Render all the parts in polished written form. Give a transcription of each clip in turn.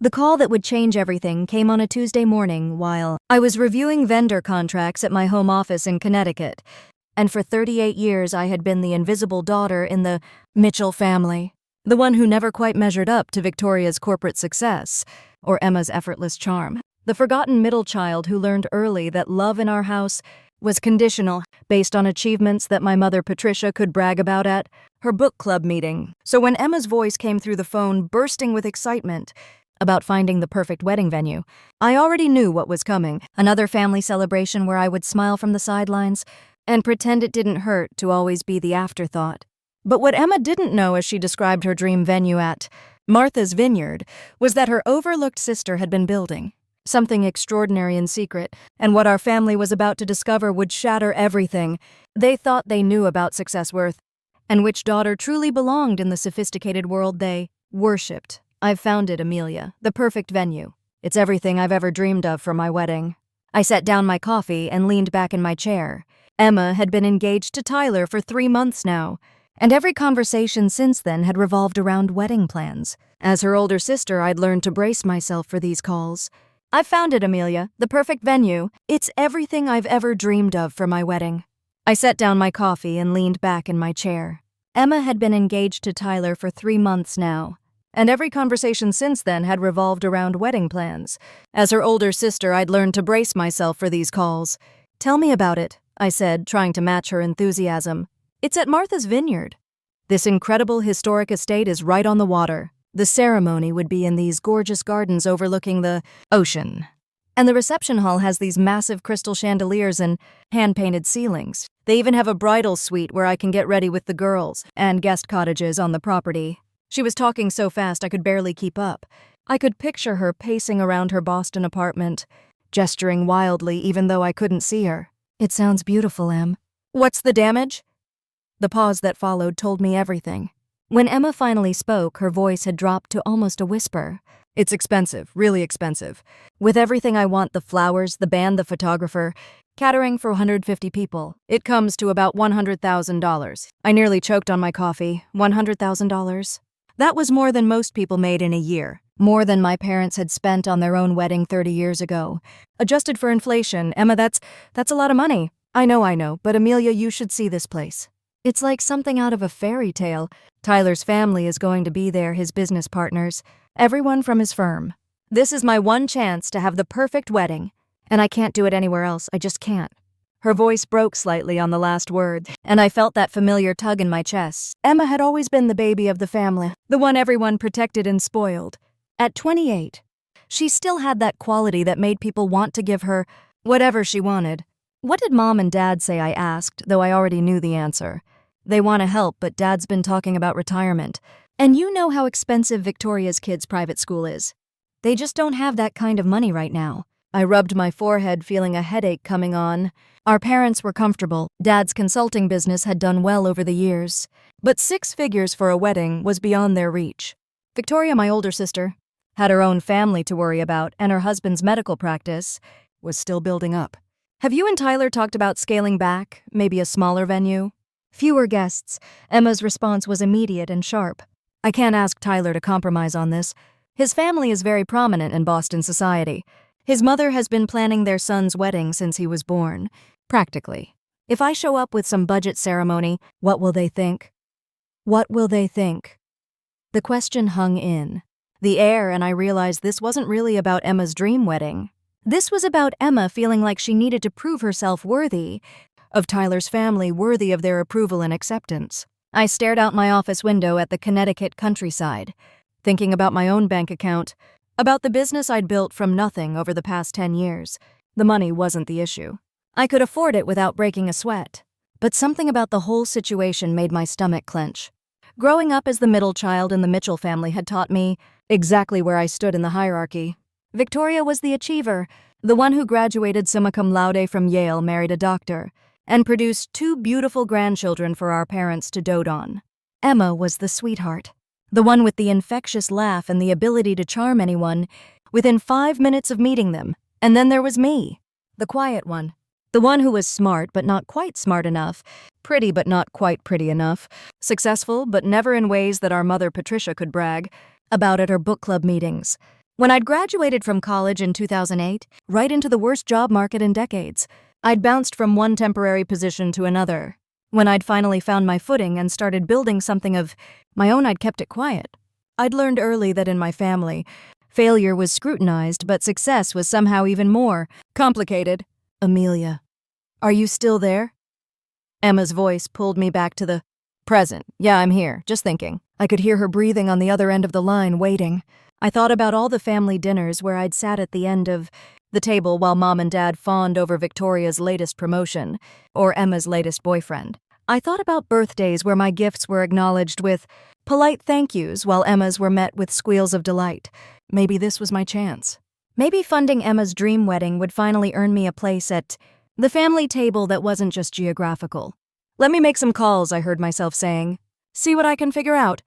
The call that would change everything came on a Tuesday morning while I was reviewing vendor contracts at my home office in Connecticut. And for 38 years I had been the invisible daughter in the Mitchell family, the one who never quite measured up to Victoria's corporate success or Emma's effortless charm. The forgotten middle child who learned early that love in our house was conditional, based on achievements that my mother Patricia could brag about at her book club meeting. So when Emma's voice came through the phone bursting with excitement about finding the perfect wedding venue, I already knew what was coming. Another family celebration where I would smile from the sidelines and pretend it didn't hurt to always be the afterthought. But what Emma didn't know as she described her dream venue at Martha's Vineyard was that her overlooked sister had been building something extraordinary in secret, and what our family was about to discover would shatter everything they thought they knew about success worth, and which daughter truly belonged in the sophisticated world they worshipped. I've found it, Amelia, the perfect venue. It's everything I've ever dreamed of for my wedding. I set down my coffee and leaned back in my chair. Emma had been engaged to Tyler for 3 months now, and every conversation since then had revolved around wedding plans. As her older sister, I'd learned to brace myself for these calls. I've found it, Amelia, the perfect venue. It's everything I've ever dreamed of for my wedding. I set down my coffee and leaned back in my chair. Emma had been engaged to Tyler for 3 months now, and every conversation since then had revolved around wedding plans. As her older sister, I'd learned to brace myself for these calls. Tell me about it, I said, trying to match her enthusiasm. It's at Martha's Vineyard. This incredible historic estate is right on the water. The ceremony would be in these gorgeous gardens overlooking the ocean. And the reception hall has these massive crystal chandeliers and hand-painted ceilings. They even have a bridal suite where I can get ready with the girls, and guest cottages on the property. She was talking so fast I could barely keep up. I could picture her pacing around her Boston apartment, gesturing wildly even though I couldn't see her. It sounds beautiful, Em. What's the damage? The pause that followed told me everything. When Emma finally spoke, her voice had dropped to almost a whisper. It's expensive, really expensive. With everything I want, the flowers, the band, the photographer, catering for 150 people, it comes to about $100,000. I nearly choked on my coffee. $100,000? That was more than most people made in a year. More than my parents had spent on their own wedding 30 years ago. Adjusted for inflation, Emma, that's a lot of money. I know, but Amelia, you should see this place. It's like something out of a fairy tale. Tyler's family is going to be there, his business partners, everyone from his firm. This is my one chance to have the perfect wedding, and I can't do it anywhere else. I just can't. Her voice broke slightly on the last word, and I felt that familiar tug in my chest. Emma had always been the baby of the family, the one everyone protected and spoiled. At 28, she still had that quality that made people want to give her whatever she wanted. What did Mom and Dad say? I asked, though I already knew the answer. They want to help, but Dad's been talking about retirement. And you know how expensive Victoria's kids' private school is. They just don't have that kind of money right now. I rubbed my forehead, feeling a headache coming on. Our parents were comfortable. Dad's consulting business had done well over the years. But 6 figures for a wedding was beyond their reach. Victoria, my older sister, had her own family to worry about, and her husband's medical practice was still building up. Have you and Tyler talked about scaling back, maybe a smaller venue? Fewer guests. Emma's response was immediate and sharp. I can't ask Tyler to compromise on this. His family is very prominent in Boston society. His mother has been planning their son's wedding since he was born, practically. If I show up with some budget ceremony, what will they think? What will they think? The question hung in the air, and I realized this wasn't really about Emma's dream wedding. This was about Emma feeling like she needed to prove herself worthy of Tyler's family, worthy of their approval and acceptance. I stared out my office window at the Connecticut countryside, thinking about my own bank account, about the business I'd built from nothing over the past 10 years. The money wasn't the issue. I could afford it without breaking a sweat. But something about the whole situation made my stomach clench. Growing up as the middle child in the Mitchell family had taught me exactly where I stood in the hierarchy. Victoria was the achiever, the one who graduated summa cum laude from Yale, married a doctor, and produced 2 beautiful grandchildren for our parents to dote on. Emma was the sweetheart, the one with the infectious laugh and the ability to charm anyone within 5 minutes of meeting them. And then there was me, the quiet one, the one who was smart but not quite smart enough, pretty but not quite pretty enough, successful but never in ways that our mother Patricia could brag about at her book club meetings. When I'd graduated from college in 2008, right into the worst job market in decades, I'd bounced from one temporary position to another. When I'd finally found my footing and started building something of my own, I'd kept it quiet. I'd learned early that in my family, failure was scrutinized, but success was somehow even more complicated. Amelia, are you still there? Emma's voice pulled me back to the present. Yeah, I'm here, just thinking. I could hear her breathing on the other end of the line, waiting. I thought about all the family dinners where I'd sat at the end of the table while Mom and Dad fawned over Victoria's latest promotion or Emma's latest boyfriend. I thought about birthdays where my gifts were acknowledged with polite thank yous while Emma's were met with squeals of delight. Maybe this was my chance. Maybe funding Emma's dream wedding would finally earn me a place at the family table that wasn't just geographical. Let me make some calls, I heard myself saying. See what I can figure out.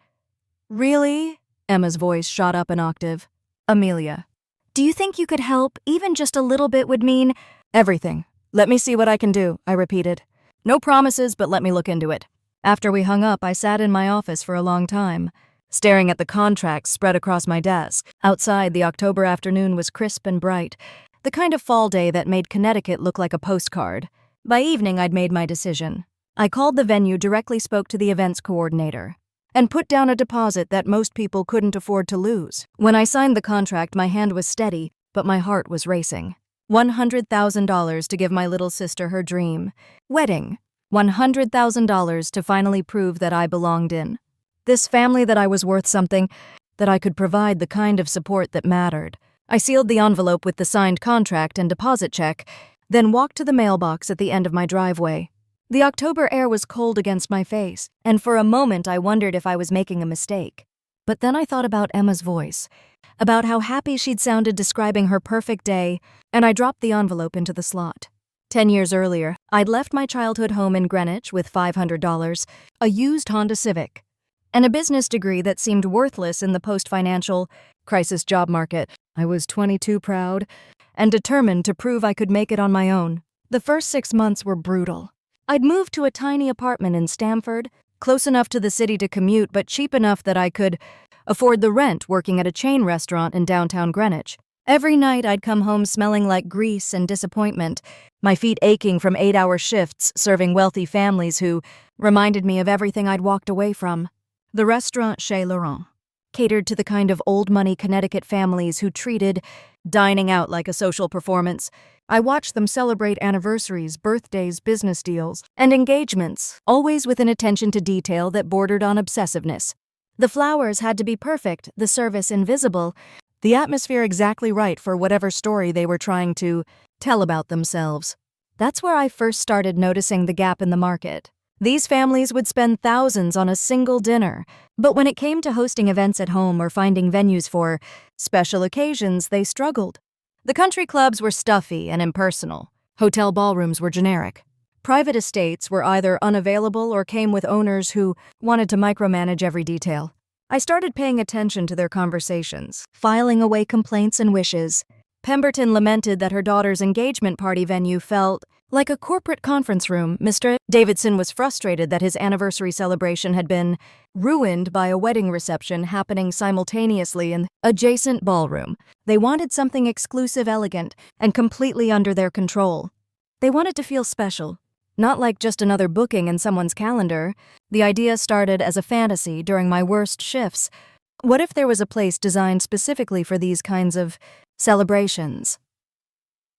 Really? Emma's voice shot up an octave. Amelia, do you think you could help? Even just a little bit would mean everything. Let me see what I can do, I repeated. No promises, but let me look into it. After we hung up, I sat in my office for a long time, staring at the contracts spread across my desk. Outside, the October afternoon was crisp and bright, the kind of fall day that made Connecticut look like a postcard. By evening, I'd made my decision. I called the venue, directly spoke to the events coordinator, and put down a deposit that most people couldn't afford to lose. When I signed the contract, my hand was steady, but my heart was racing. $100,000 to give my little sister her dream wedding. $100,000 to finally prove that I belonged in this family, that I was worth something, that I could provide the kind of support that mattered. I sealed the envelope with the signed contract and deposit check, then walked to the mailbox at the end of my driveway. The October air was cold against my face, and for a moment I wondered if I was making a mistake. But then I thought about Emma's voice, about how happy she'd sounded describing her perfect day, and I dropped the envelope into the slot. 10 years earlier, I'd left my childhood home in Greenwich with $500, a used Honda Civic, and a business degree that seemed worthless in the post-financial crisis job market. I was 22, proud and determined to prove I could make it on my own. The first 6 months were brutal. I'd moved to a tiny apartment in Stamford, close enough to the city to commute, but cheap enough that I could afford the rent, working at a chain restaurant in downtown Greenwich. Every night I'd come home smelling like grease and disappointment, my feet aching from 8-hour shifts serving wealthy families who reminded me of everything I'd walked away from. The restaurant Chez Laurent catered to the kind of old-money Connecticut families who treated dining out like a social performance. I watched them celebrate anniversaries, birthdays, business deals, and engagements, always with an attention to detail that bordered on obsessiveness. The flowers had to be perfect, the service invisible, the atmosphere exactly right for whatever story they were trying to tell about themselves. That's where I first started noticing the gap in the market. These families would spend thousands on a single dinner, but when it came to hosting events at home or finding venues for special occasions, they struggled. The country clubs were stuffy and impersonal. Hotel ballrooms were generic. Private estates were either unavailable or came with owners who wanted to micromanage every detail. I started paying attention to their conversations, filing away complaints and wishes. Pemberton lamented that her daughter's engagement party venue felt like a corporate conference room. Mr. Davidson was frustrated that his anniversary celebration had been ruined by a wedding reception happening simultaneously in adjacent ballroom. They wanted something exclusive, elegant, and completely under their control. They wanted to feel special, not like just another booking in someone's calendar. The idea started as a fantasy during my worst shifts. What if there was a place designed specifically for these kinds of celebrations?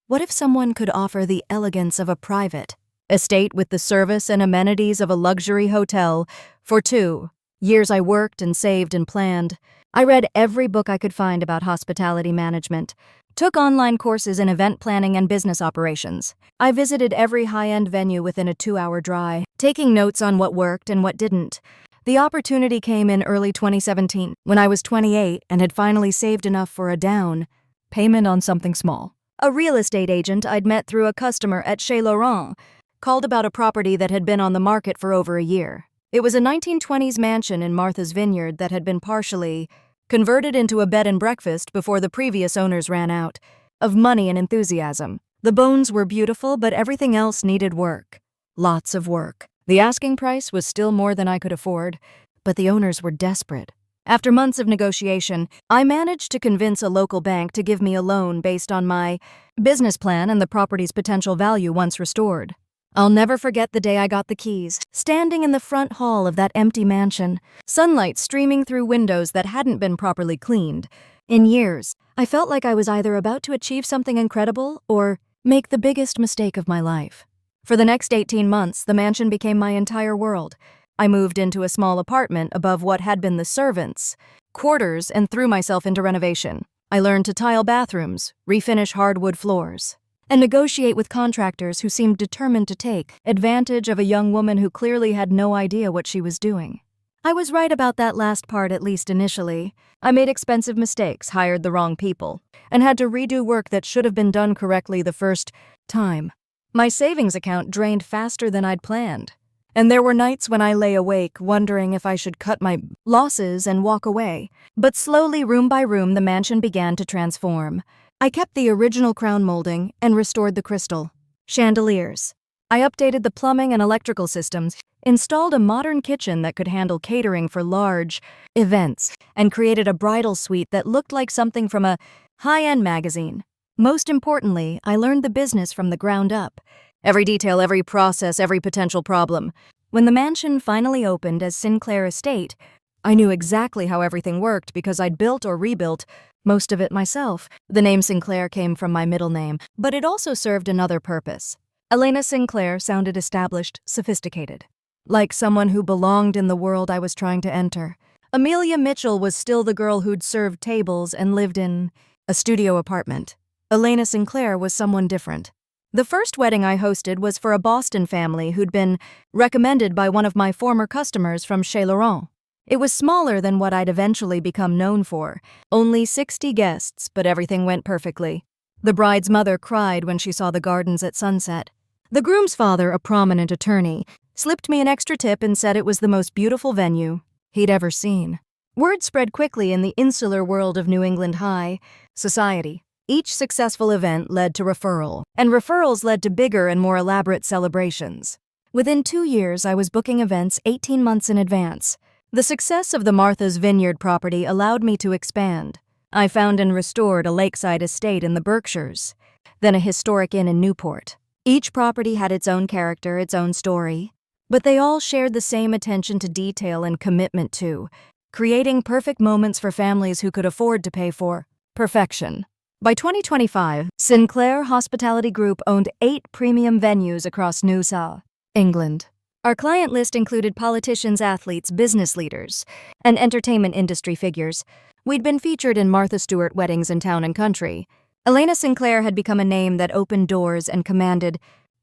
What if someone could offer the elegance of a private estate with the service and amenities of a luxury hotel for 2 years? I worked and saved and planned. I read every book I could find about hospitality management, took online courses in event planning and business operations. I visited every high-end venue within a 2-hour drive, taking notes on what worked and what didn't. The opportunity came in early 2017, when I was 28 and had finally saved enough for a down payment on something small. A real estate agent I'd met through a customer at Chez Laurent called about a property that had been on the market for over a year. It was a 1920s mansion in Martha's Vineyard that had been partially converted into a bed and breakfast before the previous owners ran out of money and enthusiasm. The bones were beautiful, but everything else needed work. Lots of work. The asking price was still more than I could afford, but the owners were desperate. After months of negotiation, I managed to convince a local bank to give me a loan based on my business plan and the property's potential value once restored. I'll never forget the day I got the keys, standing in the front hall of that empty mansion, sunlight streaming through windows that hadn't been properly cleaned. In years, I felt like I was either about to achieve something incredible or make the biggest mistake of my life. For the next 18 months, the mansion became my entire world. I moved into a small apartment above what had been the servants' quarters and threw myself into renovation. I learned to tile bathrooms, refinish hardwood floors, and negotiate with contractors who seemed determined to take advantage of a young woman who clearly had no idea what she was doing. I was right about that last part, at least initially. I made expensive mistakes, hired the wrong people, and had to redo work that should have been done correctly the first time. My savings account drained faster than I'd planned, and there were nights when I lay awake wondering if I should cut my losses and walk away. But slowly, room by room, the mansion began to transform. I kept the original crown molding and restored the crystal chandeliers. I updated the plumbing and electrical systems, installed a modern kitchen that could handle catering for large events, and created a bridal suite that looked like something from a high-end magazine. Most importantly, I learned the business from the ground up. Every detail, every process, every potential problem. When the mansion finally opened as Sinclair Estate, I knew exactly how everything worked because I'd built or rebuilt most of it myself. The name Sinclair came from my middle name, but it also served another purpose. Elena Sinclair sounded established, sophisticated, like someone who belonged in the world I was trying to enter. Amelia Mitchell was still the girl who'd served tables and lived in a studio apartment. Elena Sinclair was someone different. The first wedding I hosted was for a Boston family who'd been recommended by one of my former customers from Chez Laurent. It was smaller than what I'd eventually become known for. Only 60 guests, but everything went perfectly. The bride's mother cried when she saw the gardens at sunset. The groom's father, a prominent attorney, slipped me an extra tip and said it was the most beautiful venue he'd ever seen. Word spread quickly in the insular world of New England high society. Each successful event led to referral, and referrals led to bigger and more elaborate celebrations. Within 2 years, I was booking events 18 months in advance. The success of the Martha's Vineyard property allowed me to expand. I found and restored a lakeside estate in the Berkshires, then a historic inn in Newport. Each property had its own character, its own story, but they all shared the same attention to detail and commitment to creating perfect moments for families who could afford to pay for perfection. By 2025, Sinclair Hospitality Group owned 8 premium venues across New South England. Our client list included politicians, athletes, business leaders, and entertainment industry figures. We'd been featured in Martha Stewart weddings in town and country. Elena Sinclair had become a name that opened doors and commanded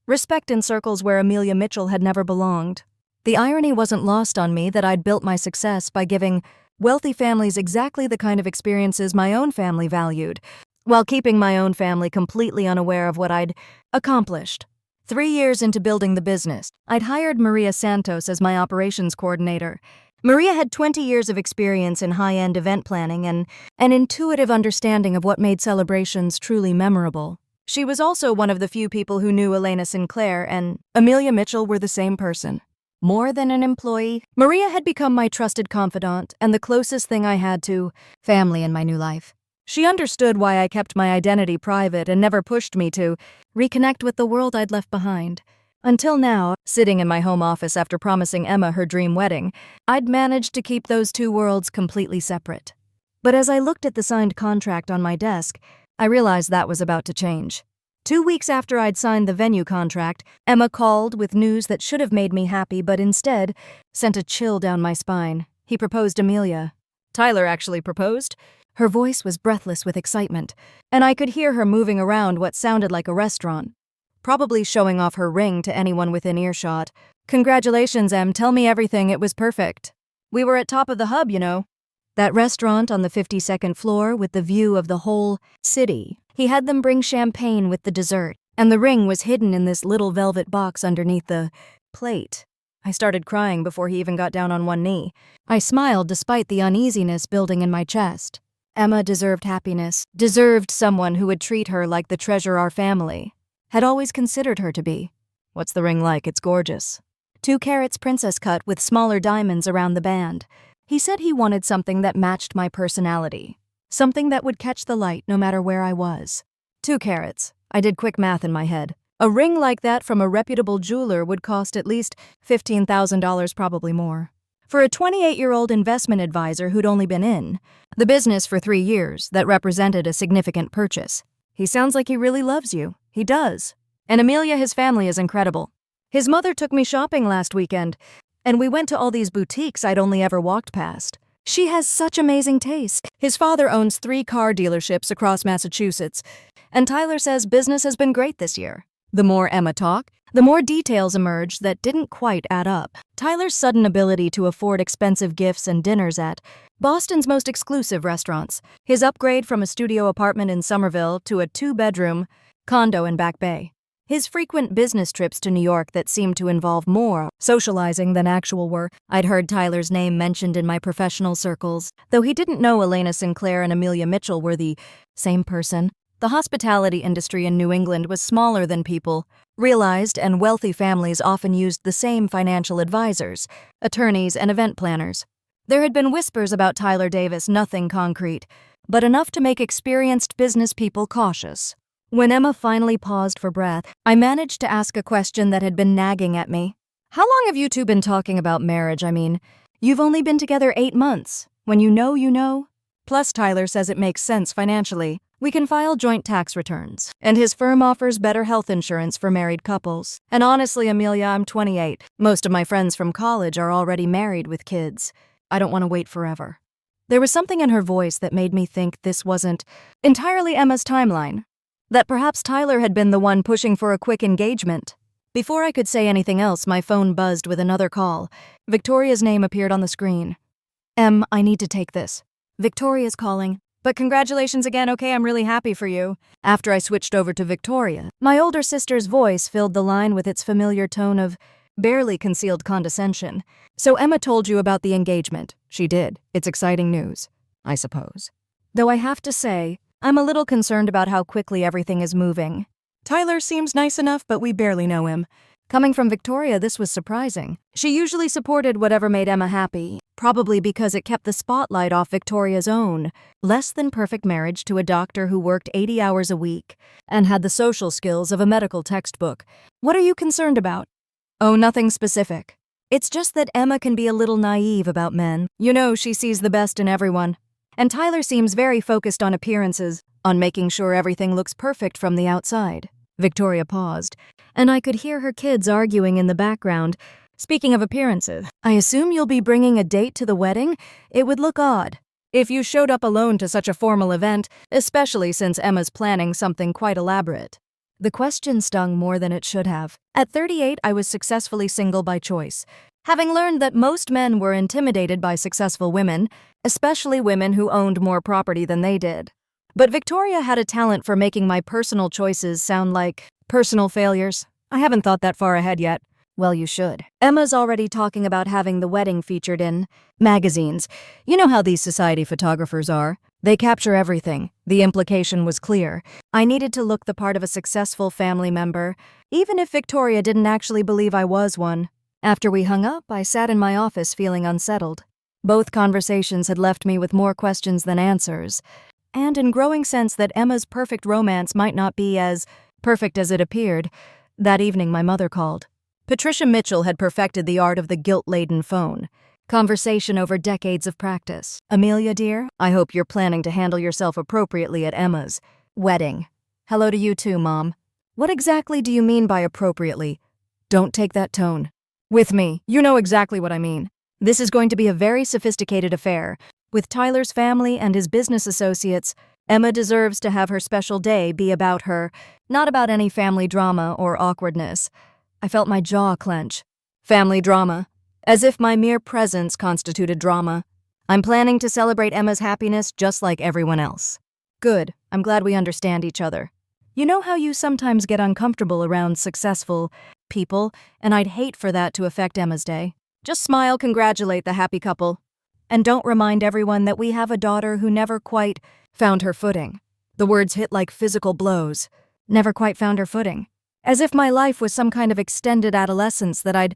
respect in circles where Amelia Mitchell had never belonged. The irony wasn't lost on me that I'd built my success by giving wealthy families exactly the kind of experiences my own family valued, while keeping my own family completely unaware of what I'd accomplished. 3 years into building the business, I'd hired Maria Santos as my operations coordinator. Maria had 20 years of experience in high-end event planning and an intuitive understanding of what made celebrations truly memorable. She was also one of the few people who knew Elena Sinclair and Amelia Mitchell were the same person. More than an employee, Maria had become my trusted confidant and the closest thing I had to family in my new life. She understood why I kept my identity private and never pushed me to reconnect with the world I'd left behind. Until now, sitting in my home office after promising Emma her dream wedding, I'd managed to keep those two worlds completely separate. But as I looked at the signed contract on my desk, I realized that was about to change. 2 weeks after I'd signed the venue contract, Emma called with news that should have made me happy but instead sent a chill down my spine. He proposed Amelia. Tyler actually proposed. Her voice was breathless with excitement, and I could hear her moving around what sounded like a restaurant, probably showing off her ring to anyone within earshot. "Congratulations, Em, tell me everything, it was perfect. We were at Top of the Hub, you know. That restaurant on the 52nd floor with the view of the whole city. He had them bring champagne with the dessert, and the ring was hidden in this little velvet box underneath the plate." I started crying before he even got down on one knee. I smiled despite the uneasiness building in my chest. Emma deserved happiness, deserved someone who would treat her like the treasure our family had always considered her to be. "What's the ring like? It's gorgeous." 2 carats princess cut with smaller diamonds around the band. He said he wanted something that matched my personality. Something that would catch the light no matter where I was. 2 carats. I did quick math in my head. A ring like that from a reputable jeweler would cost at least $15,000, probably more. For a 28-year-old investment advisor who'd only been in the business for 3 years, that represented a significant purchase. He sounds like he really loves you. He does. And Amelia, his family, is incredible. His mother took me shopping last weekend, and we went to all these boutiques I'd only ever walked past. She has such amazing taste. His father owns 3 car dealerships across Massachusetts, and Tyler says business has been great this year. The more Emma talked, the more details emerged that didn't quite add up. Tyler's sudden ability to afford expensive gifts and dinners at Boston's most exclusive restaurants, his upgrade from a studio apartment in Somerville to a 2-bedroom condo in Back Bay, his frequent business trips to New York that seemed to involve more socializing than actual work. I'd heard Tyler's name mentioned in my professional circles, though he didn't know Elena Sinclair and Amelia Mitchell were the same person. The hospitality industry in New England was smaller than people realized, and wealthy families often used the same financial advisors, attorneys, and event planners. There had been whispers about Tyler Davis, nothing concrete, but enough to make experienced business people cautious. When Emma finally paused for breath, I managed to ask a question that had been nagging at me. How long have you two been talking about marriage? I mean, you've only been together 8 months. When you know, you know. Plus, Tyler says it makes sense financially. We can file joint tax returns, and his firm offers better health insurance for married couples. And honestly, Amelia, I'm 28. Most of my friends from college are already married with kids. I don't want to wait forever. There was something in her voice that made me think this wasn't entirely Emma's timeline. That perhaps Tyler had been the one pushing for a quick engagement. Before I could say anything else, my phone buzzed with another call. Victoria's name appeared on the screen. I need to take this. Victoria's calling. But congratulations again, okay, I'm really happy for you. After I switched over to Victoria, my older sister's voice filled the line with its familiar tone of barely concealed condescension. So Emma told you about the engagement. She did. It's exciting news, I suppose. Though I have to say, I'm a little concerned about how quickly everything is moving. Tyler seems nice enough, but we barely know him. Coming from Victoria, this was surprising. She usually supported whatever made Emma happy, probably because it kept the spotlight off Victoria's own less-than-perfect marriage to a doctor who worked 80 hours a week and had the social skills of a medical textbook. What are you concerned about? Oh, nothing specific. It's just that Emma can be a little naive about men. You know, she sees the best in everyone. And Tyler seems very focused on appearances, on making sure everything looks perfect from the outside. Victoria paused, and I could hear her kids arguing in the background. Speaking of appearances, I assume you'll be bringing a date to the wedding? It would look odd if you showed up alone to such a formal event, especially since Emma's planning something quite elaborate. The question stung more than it should have. At 38, I was successfully single by choice, having learned that most men were intimidated by successful women, especially women who owned more property than they did. But Victoria had a talent for making my personal choices sound like personal failures. I haven't thought that far ahead yet. Well, you should. Emma's already talking about having the wedding featured in magazines. You know how these society photographers are. They capture everything. The implication was clear. I needed to look the part of a successful family member, even if Victoria didn't actually believe I was one. After we hung up, I sat in my office feeling unsettled. Both conversations had left me with more questions than answers, and in growing sense that Emma's perfect romance might not be as perfect as it appeared. That evening, my mother called. Patricia Mitchell had perfected the art of the guilt-laden phone. Conversation over decades of practice. Amelia, dear, I hope you're planning to handle yourself appropriately at Emma's wedding. Hello to you too, Mom. What exactly do you mean by appropriately? Don't take that tone. With me, you know exactly what I mean. This is going to be a very sophisticated affair. With Tyler's family and his business associates, Emma deserves to have her special day be about her, not about any family drama or awkwardness. I felt my jaw clench. Family drama. As if my mere presence constituted drama. I'm planning to celebrate Emma's happiness just like everyone else. Good. I'm glad we understand each other. You know how you sometimes get uncomfortable around successful people, and I'd hate for that to affect Emma's day. Just smile, congratulate the happy couple. And don't remind everyone that we have a daughter who never quite found her footing. The words hit like physical blows. Never quite found her footing. As if my life was some kind of extended adolescence that I'd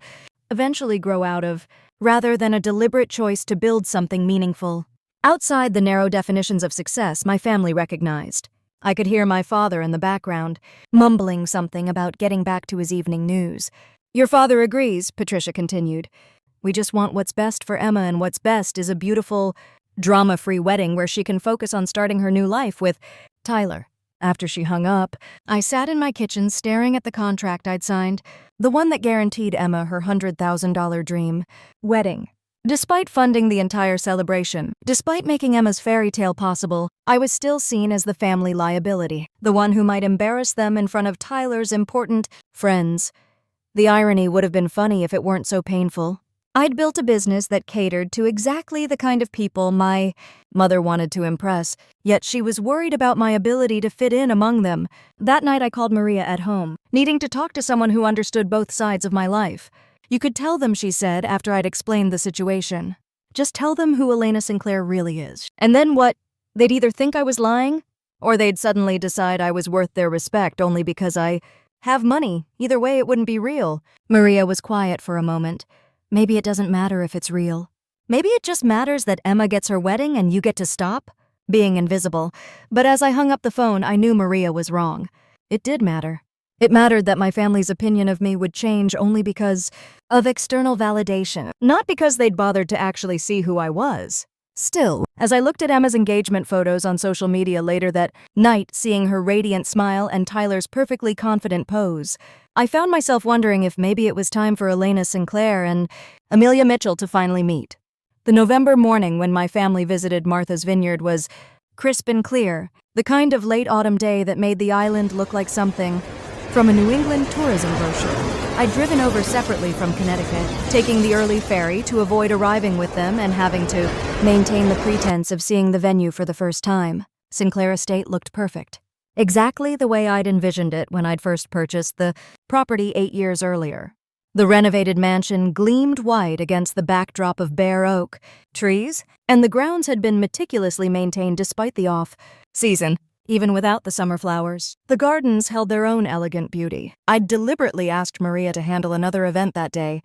eventually grow out of. rather than a deliberate choice to build something meaningful. Outside the narrow definitions of success my family recognized. I could hear my father in the background, mumbling something about getting back to his evening news. "Your father agrees," Patricia continued. "We just want what's best for Emma, and what's best is a beautiful, drama-free wedding where she can focus on starting her new life with Tyler." After she hung up, I sat in my kitchen staring at the contract I'd signed, the one that guaranteed Emma her $100,000 dream wedding. Despite funding the entire celebration, despite making Emma's fairy tale possible, I was still seen as the family liability, the one who might embarrass them in front of Tyler's important friends. The irony would have been funny if it weren't so painful. I'd built a business that catered to exactly the kind of people my mother wanted to impress, yet she was worried about my ability to fit in among them. That night I called Maria at home, needing to talk to someone who understood both sides of my life. "You could tell them," she said after I'd explained the situation. "Just tell them who Elena Sinclair really is. And then what? They'd either think I was lying, or they'd suddenly decide I was worth their respect only because I have money. Either way, it wouldn't be real." Maria was quiet for a moment. "Maybe it doesn't matter if it's real. Maybe it just matters that Emma gets her wedding and you get to stop being invisible." But as I hung up the phone, I knew Maria was wrong. It did matter. It mattered that my family's opinion of me would change only because of external validation, not because they'd bothered to actually see who I was. Still, as I looked at Emma's engagement photos on social media later that night, seeing her radiant smile and Tyler's perfectly confident pose, I found myself wondering if maybe it was time for Elena Sinclair and Amelia Mitchell to finally meet. The November morning when my family visited Martha's Vineyard was crisp and clear, the kind of late autumn day that made the island look like something from a New England tourism brochure. I'd driven over separately from Connecticut, taking the early ferry to avoid arriving with them and having to maintain the pretense of seeing the venue for the first time. Sinclair Estate looked perfect. Exactly the way I'd envisioned it when I'd first purchased the property 8 years earlier. The renovated mansion gleamed white against the backdrop of bare oak trees, and the grounds had been meticulously maintained despite the off-season. Even without the summer flowers, the gardens held their own elegant beauty. I'd deliberately asked Maria to handle another event that day,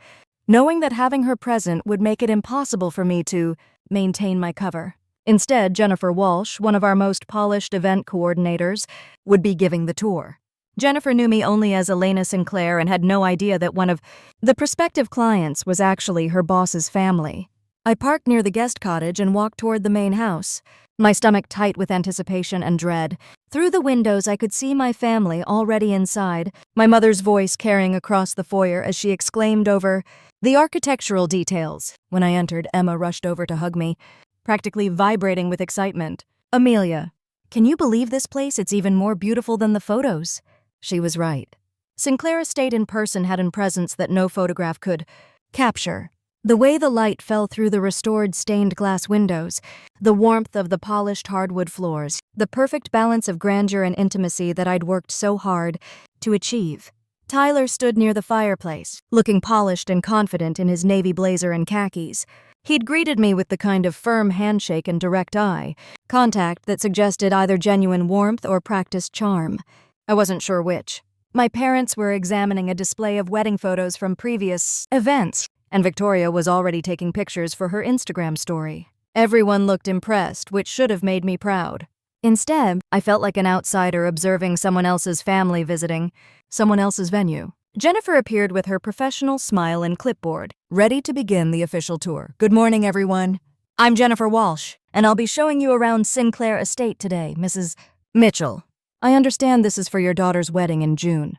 knowing that having her present would make it impossible for me to maintain my cover. Instead, Jennifer Walsh, one of our most polished event coordinators, would be giving the tour. Jennifer knew me only as Elena Sinclair and had no idea that one of the prospective clients was actually her boss's family. I parked near the guest cottage and walked toward the main house, my stomach tight with anticipation and dread. Through the windows I could see my family already inside, my mother's voice carrying across the foyer as she exclaimed over the architectural details. When I entered, Emma rushed over to hug me, practically vibrating with excitement. "Amelia, can you believe this place? It's even more beautiful than the photos." She was right. Sinclair Estate in person had a presence that no photograph could capture. The way the light fell through the restored stained glass windows, the warmth of the polished hardwood floors, the perfect balance of grandeur and intimacy that I'd worked so hard to achieve. Tyler stood near the fireplace, looking polished and confident in his navy blazer and khakis. He'd greeted me with the kind of firm handshake and direct eye contact that suggested either genuine warmth or practiced charm. I wasn't sure which. My parents were examining a display of wedding photos from previous events, and Victoria was already taking pictures for her Instagram story. Everyone looked impressed, which should have made me proud. Instead, I felt like an outsider observing someone else's family visiting someone else's venue. Jennifer appeared with her professional smile and clipboard, ready to begin the official tour. "Good morning, everyone. I'm Jennifer Walsh, and I'll be showing you around Sinclair Estate today, Mrs. Mitchell. I understand this is for your daughter's wedding in June."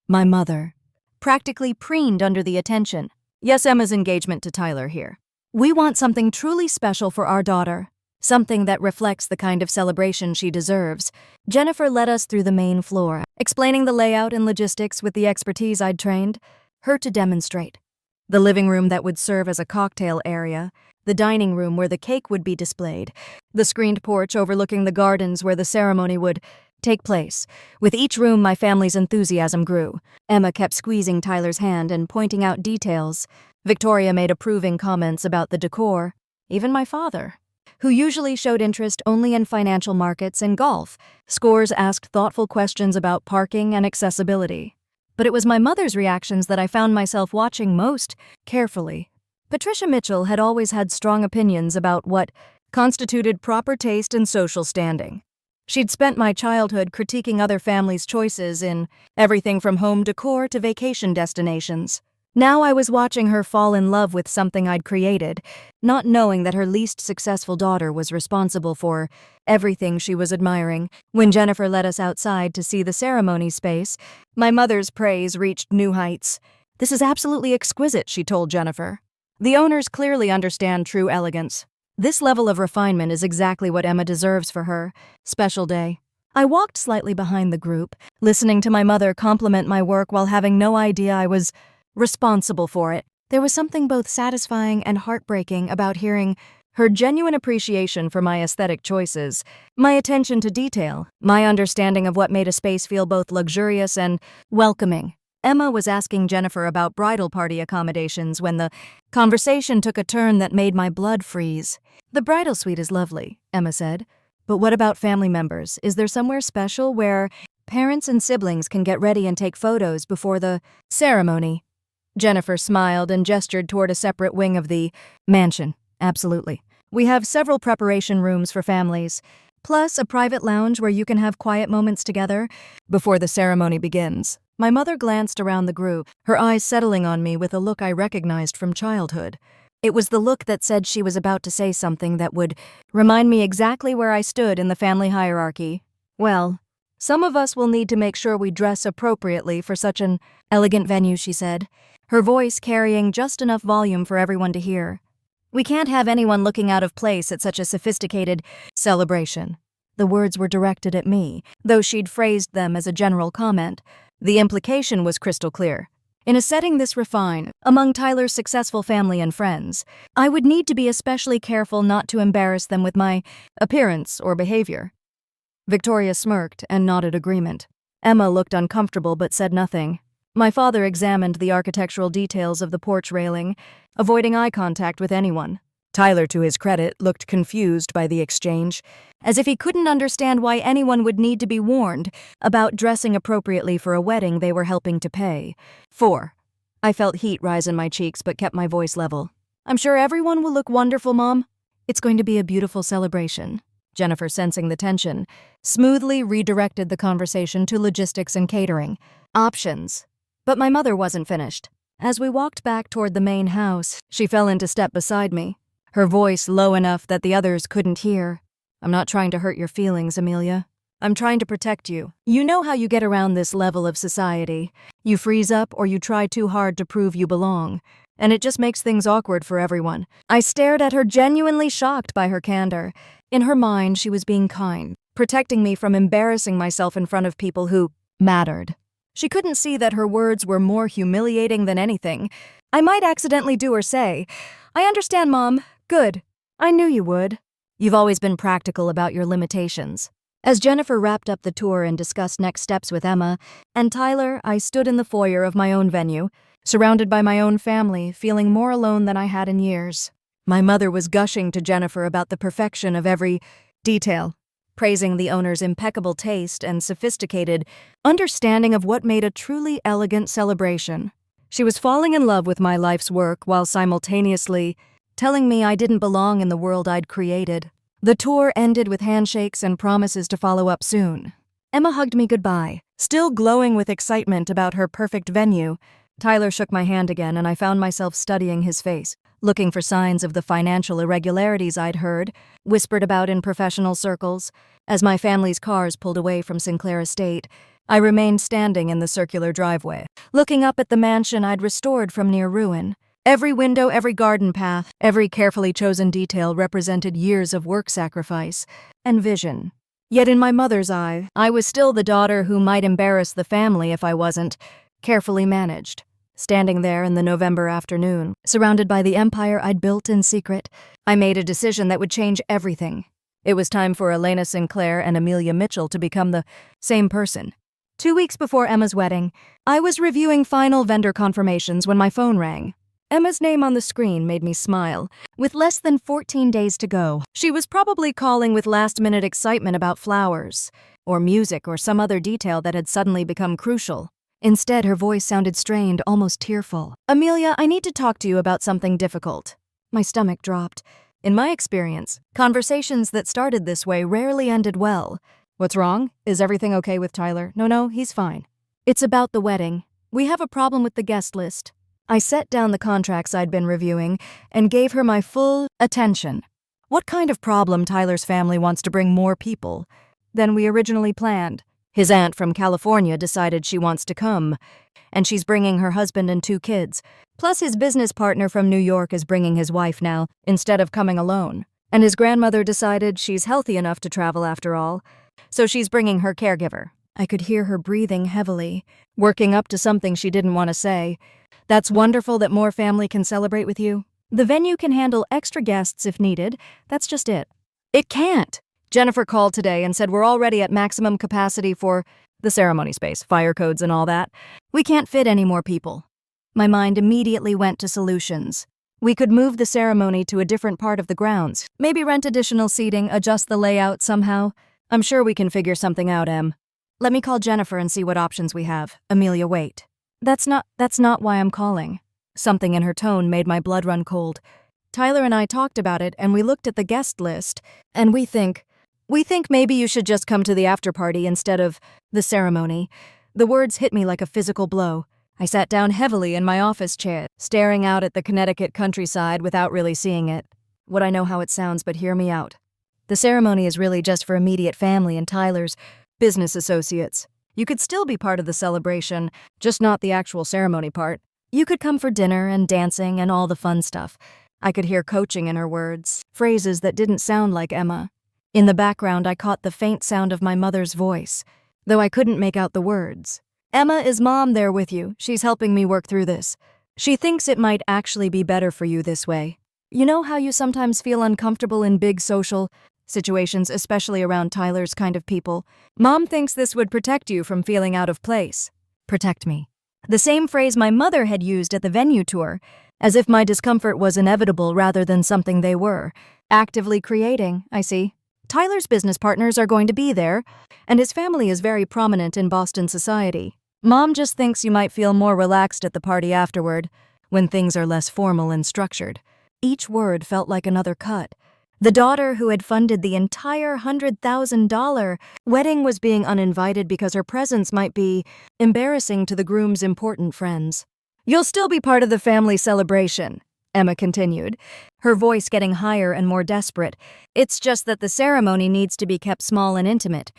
My mother practically preened under the attention. "Yes, Emma's engagement to Tyler here. We want something truly special for our daughter, something that reflects the kind of celebration she deserves." Jennifer led us through the main floor, explaining the layout and logistics with the expertise I'd trained her to demonstrate. The living room that would serve as a cocktail area, the dining room where the cake would be displayed, the screened porch overlooking the gardens where the ceremony would take place. With each room, my family's enthusiasm grew. Emma kept squeezing Tyler's hand and pointing out details. Victoria made approving comments about the decor. Even my father, who usually showed interest only in financial markets and golf, asked thoughtful questions about parking and accessibility. But it was my mother's reactions that I found myself watching most carefully. Patricia Mitchell had always had strong opinions about what constituted proper taste and social standing. She'd spent my childhood critiquing other families' choices in everything from home decor to vacation destinations. Now I was watching her fall in love with something I'd created, not knowing that her least successful daughter was responsible for everything she was admiring. When Jennifer led us outside to see the ceremony space, my mother's praise reached new heights. "This is absolutely exquisite," she told Jennifer. "The owners clearly understand true elegance. This level of refinement is exactly what Emma deserves for her special day." I walked slightly behind the group, listening to my mother compliment my work while having no idea I was responsible for it. There was something both satisfying and heartbreaking about hearing her genuine appreciation for my aesthetic choices, my attention to detail, my understanding of what made a space feel both luxurious and welcoming. Emma was asking Jennifer about bridal party accommodations when the conversation took a turn that made my blood freeze. "The bridal suite is lovely," Emma said. "But what about family members? Is there somewhere special where parents and siblings can get ready and take photos before the ceremony?" Jennifer smiled and gestured toward a separate wing of the mansion. "Absolutely. We have several preparation rooms for families, plus a private lounge where you can have quiet moments together before the ceremony begins." My mother glanced around the group, her eyes settling on me with a look I recognized from childhood. It was the look that said she was about to say something that would remind me exactly where I stood in the family hierarchy. "Well, some of us will need to make sure we dress appropriately for such an elegant venue," she said, her voice carrying just enough volume for everyone to hear. "We can't have anyone looking out of place at such a sophisticated celebration." The words were directed at me, though she'd phrased them as a general comment. The implication was crystal clear. In a setting this refined, among Tyler's successful family and friends, I would need to be especially careful not to embarrass them with my appearance or behavior. Victoria smirked and nodded agreement. Emma looked uncomfortable but said nothing. My father examined the architectural details of the porch railing, avoiding eye contact with anyone. Tyler, to his credit, looked confused by the exchange, as if he couldn't understand why anyone would need to be warned about dressing appropriately for a wedding they were helping to pay for. I felt heat rise in my cheeks but kept my voice level. "I'm sure everyone will look wonderful, Mom. It's going to be a beautiful celebration." Jennifer, sensing the tension, smoothly redirected the conversation to logistics and catering options. But my mother wasn't finished. As we walked back toward the main house, she fell into step beside me, her voice low enough that the others couldn't hear. "I'm not trying to hurt your feelings, Amelia. I'm trying to protect you. You know how you get around this level of society. You freeze up or you try too hard to prove you belong, and it just makes things awkward for everyone." I stared at her, genuinely shocked by her candor. In her mind, she was being kind, protecting me from embarrassing myself in front of people who mattered. She couldn't see that her words were more humiliating than anything I might accidentally do or say. "I understand, Mom. Good. I knew you would. You've always been practical about your limitations." As Jennifer wrapped up the tour and discussed next steps with Emma and Tyler, I stood in the foyer of my own venue, surrounded by my own family, feeling more alone than I had in years. My mother was gushing to Jennifer about the perfection of every detail, praising the owner's impeccable taste and sophisticated understanding of what made a truly elegant celebration. She was falling in love with my life's work while simultaneously telling me I didn't belong in the world I'd created. The tour ended with handshakes and promises to follow up soon. Emma hugged me goodbye, still glowing with excitement about her perfect venue. Tyler shook my hand again, and I found myself studying his face, looking for signs of the financial irregularities I'd heard whispered about in professional circles. As my family's cars pulled away from Sinclair Estate, I remained standing in the circular driveway, looking up at the mansion I'd restored from near ruin. Every window, every garden path, every carefully chosen detail represented years of work sacrifice and vision. Yet in my mother's eye, I was still the daughter who might embarrass the family if I wasn't carefully managed. Standing there in the November afternoon, surrounded by the empire I'd built in secret, I made a decision that would change everything. It was time for Elena Sinclair and Amelia Mitchell to become the same person. 2 weeks before Emma's wedding, I was reviewing final vendor confirmations when my phone rang. Emma's name on the screen made me smile. With less than 14 days to go, she was probably calling with last-minute excitement about flowers, or music, or some other detail that had suddenly become crucial. Instead, her voice sounded strained, almost tearful. "Amelia, I need to talk to you about something difficult." My stomach dropped. In my experience, conversations that started this way rarely ended well. "What's wrong? Is everything okay with Tyler?" No, he's fine." "It's about the wedding. We have a problem with the guest list." I set down the contracts I'd been reviewing and gave her my full attention. "What kind of problem? Tyler's family wants to bring more people than we originally planned. His aunt from California decided she wants to come, and she's bringing her husband and 2 kids. Plus his business partner from New York is bringing his wife now, instead of coming alone. And his grandmother decided she's healthy enough to travel after all, so she's bringing her caregiver." I could hear her breathing heavily, working up to something she didn't want to say. "That's wonderful that more family can celebrate with you. The venue can handle extra guests if needed. That's just it." "It can't." Jennifer called today and said we're already at maximum capacity for the ceremony space, fire codes and all that. We can't fit any more people. My mind immediately went to solutions. We could move the ceremony to a different part of the grounds, maybe rent additional seating, adjust the layout somehow. I'm sure we can figure something out, Em. Let me call Jennifer and see what options we have. Amelia, wait. That's not why I'm calling." Something in her tone made my blood run cold. "Tyler and I talked about it, and we looked at the guest list, and we think maybe you should just come to the after party instead of the ceremony." The words hit me like a physical blow. I sat down heavily in my office chair, staring out at the Connecticut countryside without really seeing it. "What I know how it sounds, but hear me out. The ceremony is really just for immediate family and Tyler's business associates. You could still be part of the celebration, just not the actual ceremony part. You could come for dinner and dancing and all the fun stuff." I could hear coaching in her words, phrases that didn't sound like Emma. In the background, I caught the faint sound of my mother's voice, though I couldn't make out the words. "Emma, is Mom there with you? She's helping me work through this. She thinks it might actually be better for you this way. You know how you sometimes feel uncomfortable in big social situations, especially around Tyler's kind of people? Mom thinks this would protect you from feeling out of place." Protect me. The same phrase my mother had used at the venue tour, as if my discomfort was inevitable rather than something they were actively creating. I see. Tyler's business partners are going to be there, and his family is very prominent in Boston society. Mom just thinks you might feel more relaxed at the party afterward, when things are less formal and structured. Each word felt like another cut. The daughter who had funded the entire $100,000 wedding was being uninvited because her presence might be embarrassing to the groom's important friends. "You'll still be part of the family celebration," Emma continued, her voice getting higher and more desperate. "It's just that the ceremony needs to be kept small and intimate.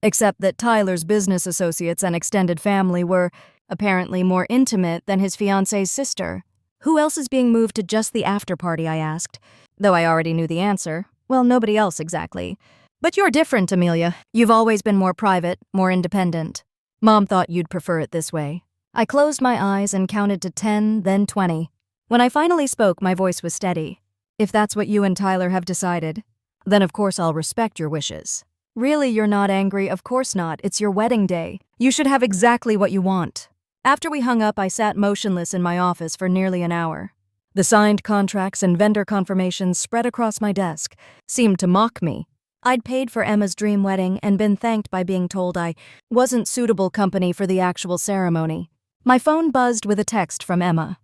Except that Tyler's business associates and extended family were apparently more intimate than his fiancée's sister." "Who else is being moved to just the after party?" I asked, though I already knew the answer. "Well, nobody else exactly. But you're different, Amelia. You've always been more private, more independent. Mom thought you'd prefer it this way." I closed my eyes and counted to 10, then 20. When I finally spoke, my voice was steady. "If that's what you and Tyler have decided, then of course I'll respect your wishes." "Really, you're not angry?" "Of course not. It's your wedding day. You should have exactly what you want." After we hung up, I sat motionless in my office for nearly an hour. The signed contracts and vendor confirmations spread across my desk seemed to mock me. I'd paid for Emma's dream wedding and been thanked by being told I wasn't suitable company for the actual ceremony. My phone buzzed with a text from Emma.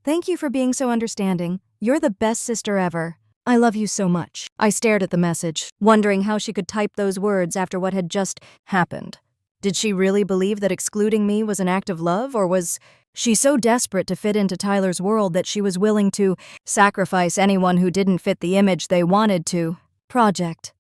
"Thank you for being so understanding. You're the best sister ever. I love you so much." I stared at the message, wondering how she could type those words after what had just happened. Did she really believe that excluding me was an act of love, or was she so desperate to fit into Tyler's world that she was willing to sacrifice anyone who didn't fit the image they wanted to project?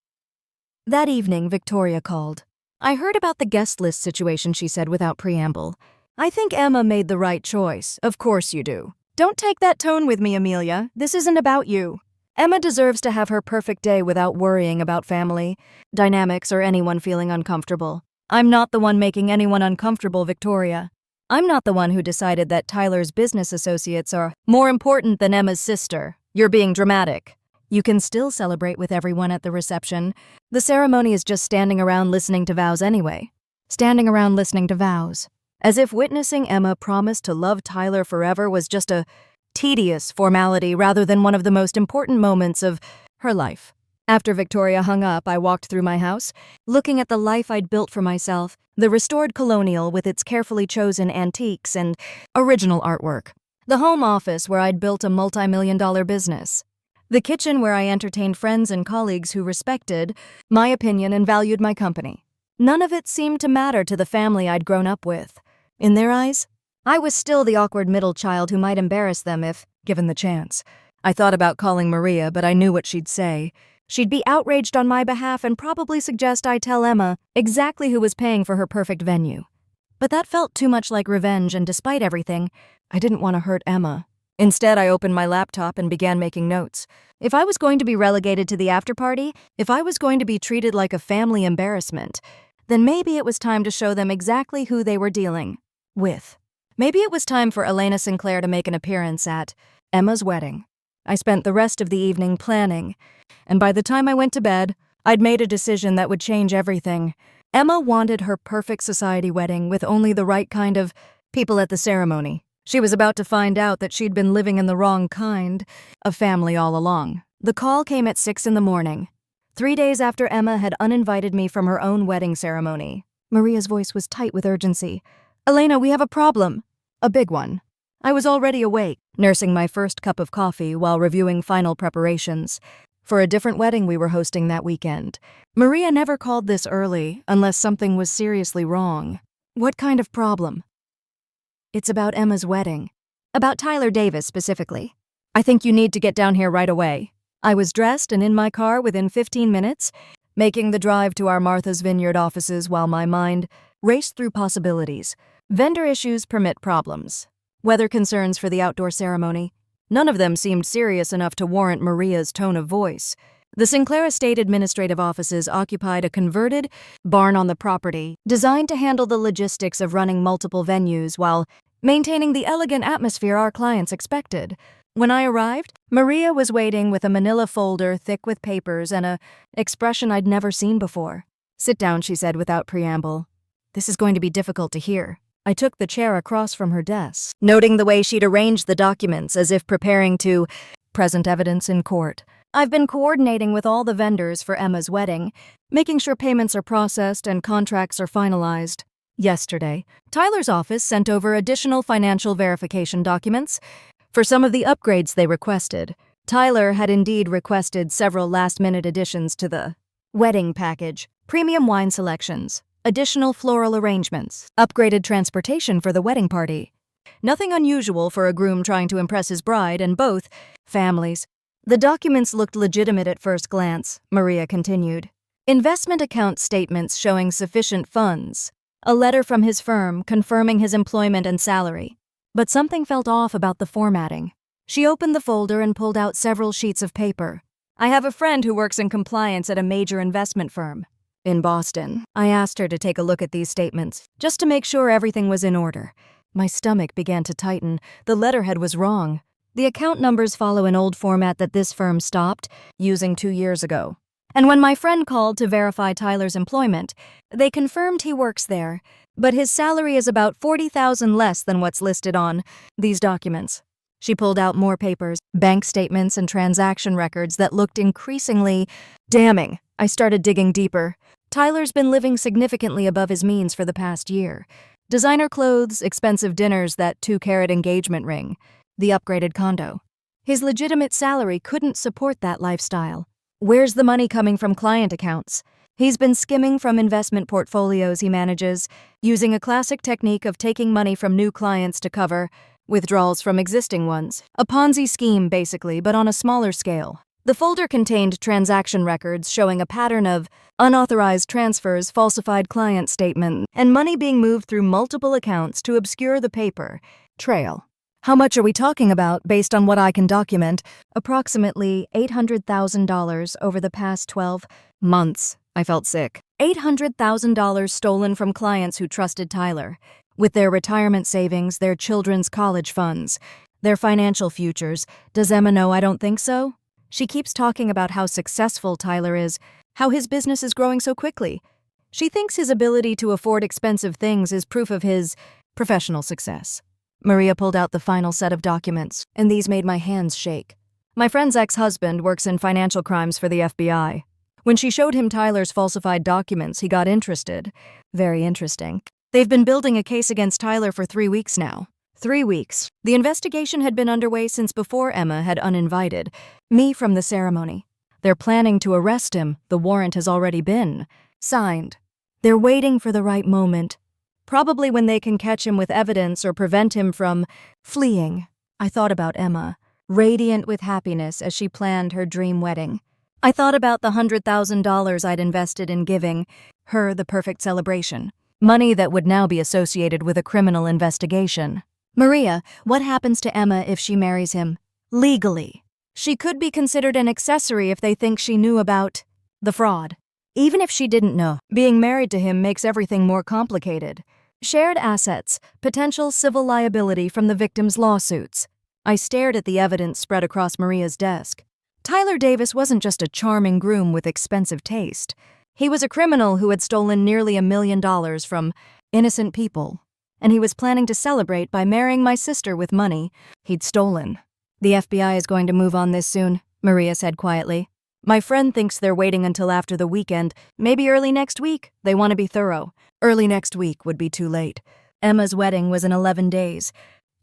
That evening, Victoria called. "I heard about the guest list situation," she said without preamble. "I think Emma made the right choice." "Of course you do. Don't take that tone with me, Amelia. This isn't about you. Emma deserves to have her perfect day without worrying about family dynamics or anyone feeling uncomfortable. I'm not the one making anyone uncomfortable, Victoria. I'm not the one who decided that Tyler's business associates are more important than Emma's sister. You're being dramatic. You can still celebrate with everyone at the reception. The ceremony is just standing around listening to vows anyway." Standing around listening to vows. As if witnessing Emma promise to love Tyler forever was just a tedious formality rather than one of the most important moments of her life. After Victoria hung up, I walked through my house, looking at the life I'd built for myself, the restored colonial with its carefully chosen antiques and original artwork. The home office where I'd built a multi-million-dollar business. The kitchen where I entertained friends and colleagues who respected my opinion and valued my company. None of it seemed to matter to the family I'd grown up with. In their eyes, I was still the awkward middle child who might embarrass them if given the chance. I thought about calling Maria, but I knew what she'd say. She'd be outraged on my behalf and probably suggest I tell Emma exactly who was paying for her perfect venue. But that felt too much like revenge, and despite everything, I didn't want to hurt Emma. Instead, I opened my laptop and began making notes. If I was going to be relegated to the after-party, if I was going to be treated like a family embarrassment, then maybe it was time to show them exactly who they were dealing with. Maybe it was time for Elena Sinclair to make an appearance at Emma's wedding. I spent the rest of the evening planning, and by the time I went to bed, I'd made a decision that would change everything. Emma wanted her perfect society wedding with only the right kind of people at the ceremony. She was about to find out that she'd been living in the wrong kind of family all along. The call came at 6 a.m, 3 days after Emma had uninvited me from her own wedding ceremony. Maria's voice was tight with urgency. "Elena, we have a problem. A big one." I was already awake, nursing my first cup of coffee while reviewing final preparations for a different wedding we were hosting that weekend. Maria never called this early unless something was seriously wrong. What kind of problem? It's about Emma's wedding. About Tyler Davis specifically. I think you need to get down here right away. I was dressed and in my car within 15 minutes, making the drive to our Martha's Vineyard offices while my mind raced through possibilities. Vendor issues permit problems. Weather concerns for the outdoor ceremony. None of them seemed serious enough to warrant Maria's tone of voice. The Sinclair Estate administrative offices occupied a converted barn on the property, designed to handle the logistics of running multiple venues while maintaining the elegant atmosphere our clients expected. When I arrived, Maria was waiting with a manila folder thick with papers and an expression I'd never seen before. "Sit down," she said without preamble. "This is going to be difficult to hear." I took the chair across from her desk, noting the way she'd arranged the documents as if preparing to present evidence in court. "I've been coordinating with all the vendors for Emma's wedding, making sure payments are processed and contracts are finalized. Yesterday, Tyler's office sent over additional financial verification documents for some of the upgrades they requested. Tyler had indeed requested several last-minute additions to the wedding package, premium wine selections, additional floral arrangements, upgraded transportation for the wedding party. Nothing unusual for a groom trying to impress his bride and both families. The documents looked legitimate at first glance," Maria continued. "Investment account statements showing sufficient funds, a letter from his firm confirming his employment and salary. But something felt off about the formatting." She opened the folder and pulled out several sheets of paper. "I have a friend who works in compliance at a major investment firm in Boston." I asked her to take a look at these statements, just to make sure everything was in order. My stomach began to tighten. The letterhead was wrong. The account numbers follow an old format that this firm stopped using 2 years ago. And when my friend called to verify Tyler's employment, they confirmed he works there, but his salary is about $40,000 less than what's listed on these documents. She pulled out more papers, bank statements and transaction records that looked increasingly damning. I started digging deeper. Tyler's been living significantly above his means for the past year. Designer clothes, expensive dinners, that 2-carat engagement ring, the upgraded condo. His legitimate salary couldn't support that lifestyle. Where's the money coming from client accounts? He's been skimming from investment portfolios he manages, using a classic technique of taking money from new clients to cover withdrawals from existing ones. A Ponzi scheme, basically, but on a smaller scale. The folder contained transaction records showing a pattern of unauthorized transfers, falsified client statements, and money being moved through multiple accounts to obscure the paper trail. "How much are we talking about based on what I can document?" "Approximately $800,000 over the past 12 months. I felt sick. $800,000 stolen from clients who trusted Tyler, with their retirement savings, their children's college funds, their financial futures. Does Emma know I don't think so? She keeps talking about how successful Tyler is, how his business is growing so quickly. She thinks his ability to afford expensive things is proof of his professional success." Maria pulled out the final set of documents, and these made my hands shake. My friend's ex-husband works in financial crimes for the FBI. When she showed him Tyler's falsified documents, he got interested. Very interesting. They've been building a case against Tyler for 3 weeks now. 3 weeks. The investigation had been underway since before Emma had uninvited me from the ceremony. They're planning to arrest him. The warrant has already been signed. They're waiting for the right moment. Probably when they can catch him with evidence or prevent him from fleeing. I thought about Emma, radiant with happiness as she planned her dream wedding. I thought about the $100,000 I'd invested in giving her the perfect celebration. Money that would now be associated with a criminal investigation. Maria, what happens to Emma if she marries him? Legally. She could be considered an accessory if they think she knew about the fraud. Even if she didn't know, being married to him makes everything more complicated. Shared assets, potential civil liability from the victim's lawsuits. I stared at the evidence spread across Maria's desk. Tyler Davis wasn't just a charming groom with expensive taste. He was a criminal who had stolen nearly $1 million from innocent people. And he was planning to celebrate by marrying my sister with money he'd stolen. The FBI is going to move on this soon, Maria said quietly. My friend thinks they're waiting until after the weekend, maybe early next week. They want to be thorough. Early next week would be too late. Emma's wedding was in 11 days.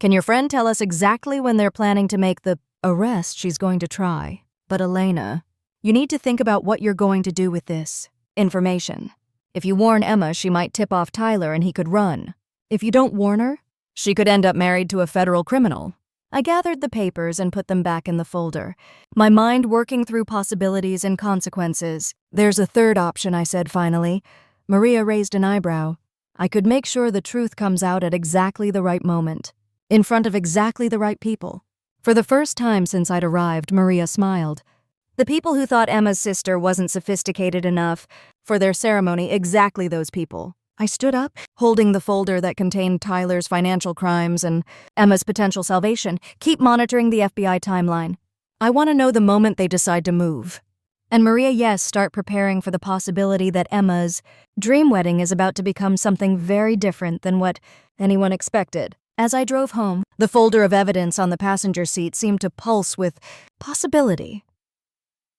Can your friend tell us exactly when they're planning to make the arrest she's going to try? But Elena, you need to think about what you're going to do with this information. If you warn Emma, she might tip off Tyler and he could run. If you don't warn her, she could end up married to a federal criminal. I gathered the papers and put them back in the folder, my mind working through possibilities and consequences. There's a third option, I said finally. Maria raised an eyebrow. I could make sure the truth comes out at exactly the right moment, in front of exactly the right people. For the first time since I'd arrived, Maria smiled. The people who thought Emma's sister wasn't sophisticated enough for their ceremony, exactly those people. I stood up, holding the folder that contained Tyler's financial crimes and Emma's potential salvation. Keep monitoring the FBI timeline. I want to know the moment they decide to move. And Maria, yes, start preparing for the possibility that Emma's dream wedding is about to become something very different than what anyone expected. As I drove home, the folder of evidence on the passenger seat seemed to pulse with possibility.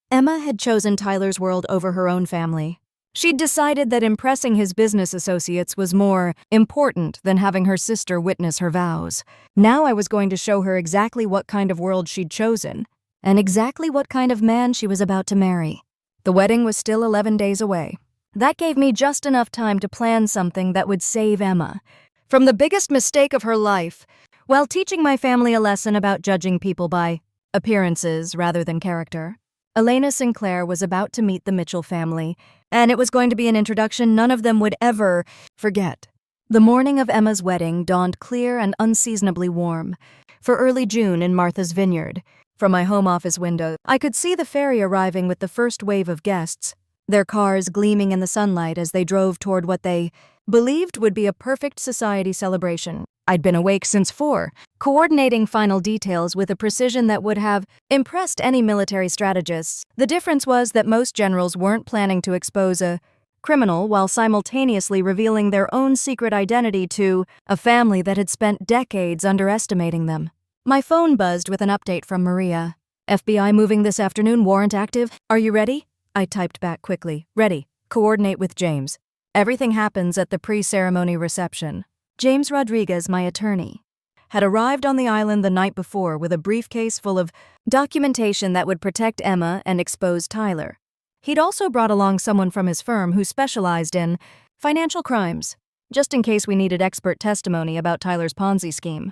Emma had chosen Tyler's world over her own family. She'd decided that impressing his business associates was more important than having her sister witness her vows. Now I was going to show her exactly what kind of world she'd chosen, and exactly what kind of man she was about to marry. The wedding was still 11 days away. That gave me just enough time to plan something that would save Emma from the biggest mistake of her life, while teaching my family a lesson about judging people by appearances rather than character. Elena Sinclair was about to meet the Mitchell family, and it was going to be an introduction none of them would ever forget. The morning of Emma's wedding dawned clear and unseasonably warm. For early June in Martha's Vineyard, from my home office window, I could see the ferry arriving with the first wave of guests, their cars gleaming in the sunlight as they drove toward what they believed would be a perfect society celebration. I'd been awake since 4, coordinating final details with a precision that would have impressed any military strategists. The difference was that most generals weren't planning to expose a criminal while simultaneously revealing their own secret identity to a family that had spent decades underestimating them. My phone buzzed with an update from Maria. FBI moving this afternoon, warrant active. Are you ready? I typed back quickly. Ready. Coordinate with James. Everything happens at the pre-ceremony reception. James Rodriguez, my attorney, had arrived on the island the night before with a briefcase full of documentation that would protect Emma and expose Tyler. He'd also brought along someone from his firm who specialized in financial crimes, just in case we needed expert testimony about Tyler's Ponzi scheme.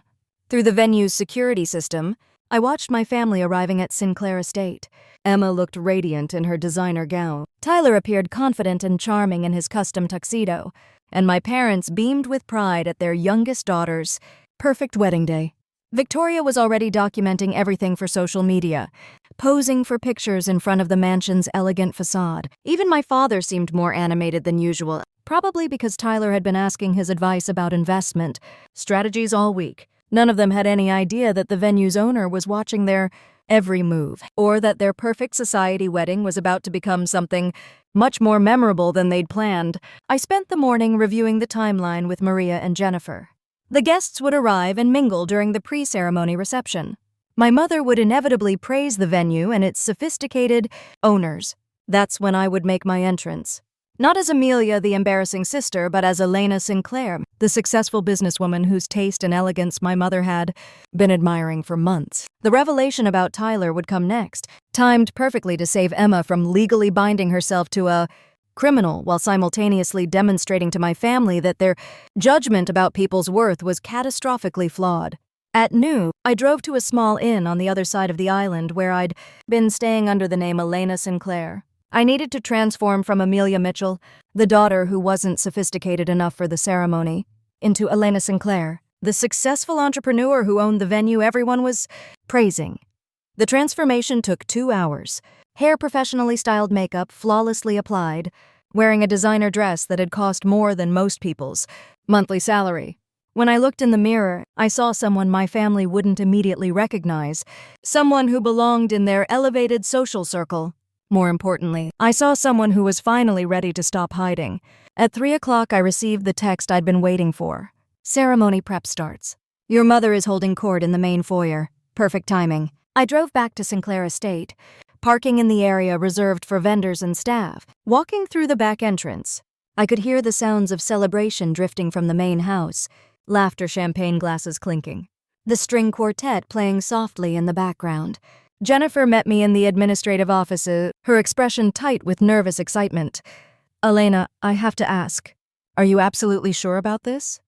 Through the venue's security system, I watched my family arriving at Sinclair Estate. Emma looked radiant in her designer gown. Tyler appeared confident and charming in his custom tuxedo, and my parents beamed with pride at their youngest daughter's perfect wedding day. Victoria was already documenting everything for social media, posing for pictures in front of the mansion's elegant facade. Even my father seemed more animated than usual, probably because Tyler had been asking his advice about investment strategies all week. None of them had any idea that the venue's owner was watching their every move, or that their perfect society wedding was about to become something much more memorable than they'd planned. I spent the morning reviewing the timeline with Maria and Jennifer. The guests would arrive and mingle during the pre-ceremony reception. My mother would inevitably praise the venue and its sophisticated owners. That's when I would make my entrance. Not as Amelia, the embarrassing sister, but as Elena Sinclair, the successful businesswoman whose taste and elegance my mother had been admiring for months. The revelation about Tyler would come next, timed perfectly to save Emma from legally binding herself to a criminal while simultaneously demonstrating to my family that their judgment about people's worth was catastrophically flawed. At noon, I drove to a small inn on the other side of the island where I'd been staying under the name Elena Sinclair. I needed to transform from Amelia Mitchell, the daughter who wasn't sophisticated enough for the ceremony, into Elena Sinclair, the successful entrepreneur who owned the venue everyone was praising. The transformation took 2 hours. Hair professionally styled, makeup flawlessly applied, wearing a designer dress that had cost more than most people's monthly salary. When I looked in the mirror, I saw someone my family wouldn't immediately recognize, someone who belonged in their elevated social circle. More importantly, I saw someone who was finally ready to stop hiding. At 3 o'clock, I received the text I'd been waiting for. Ceremony prep starts. Your mother is holding court in the main foyer. Perfect timing. I drove back to Sinclair Estate, parking in the area reserved for vendors and staff. Walking through the back entrance, I could hear the sounds of celebration drifting from the main house, laughter, champagne glasses clinking. The string quartet playing softly in the background. Jennifer met me in the administrative offices, her expression tight with nervous excitement. Elena, I have to ask, are you absolutely sure about this?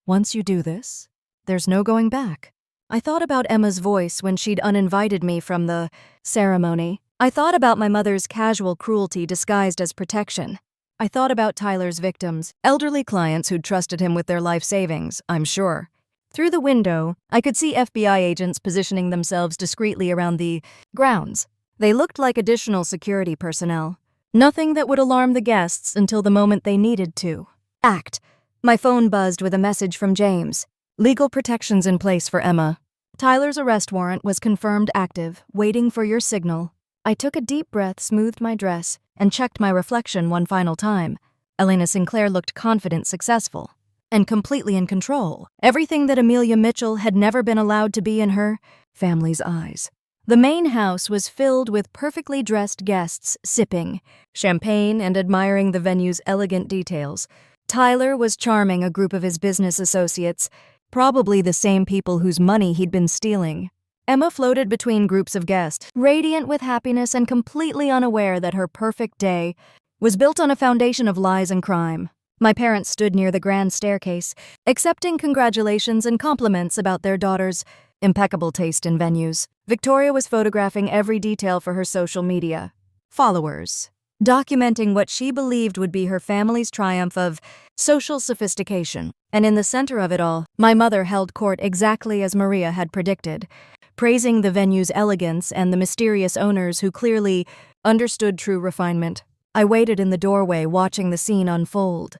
Once you do this, there's no going back. I thought about Emma's voice when she'd uninvited me from the ceremony. I thought about my mother's casual cruelty disguised as protection. I thought about Tyler's victims, elderly clients who'd trusted him with their life savings, I'm sure. Through the window, I could see FBI agents positioning themselves discreetly around the grounds. They looked like additional security personnel. Nothing that would alarm the guests until the moment they needed to act. My phone buzzed with a message from James. Legal protections in place for Emma. Tyler's arrest warrant was confirmed active, waiting for your signal. I took a deep breath, smoothed my dress, and checked my reflection one final time. Elena Sinclair looked confident, successful, and completely in control. Everything that Amelia Mitchell had never been allowed to be in her family's eyes. The main house was filled with perfectly dressed guests sipping champagne and admiring the venue's elegant details. Tyler was charming a group of his business associates, probably the same people whose money he'd been stealing. Emma floated between groups of guests, radiant with happiness and completely unaware that her perfect day was built on a foundation of lies and crime. My parents stood near the grand staircase, accepting congratulations and compliments about their daughter's impeccable taste in venues. Victoria was photographing every detail for her social media followers, documenting what she believed would be her family's triumph of social sophistication. And in the center of it all, my mother held court exactly as Maria had predicted, praising the venue's elegance and the mysterious owners who clearly understood true refinement. I waited in the doorway watching the scene unfold,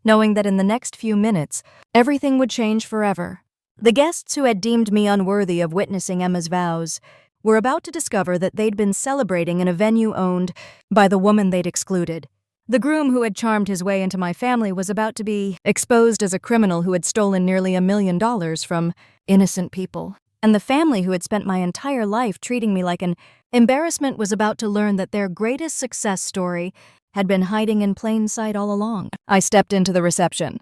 knowing that in the next few minutes, everything would change forever. The guests who had deemed me unworthy of witnessing Emma's vows were about to discover that they'd been celebrating in a venue owned by the woman they'd excluded. The groom who had charmed his way into my family was about to be exposed as a criminal who had stolen nearly $1 million from innocent people. And the family who had spent my entire life treating me like an embarrassment was about to learn that their greatest success story had been hiding in plain sight all along. I stepped into the reception,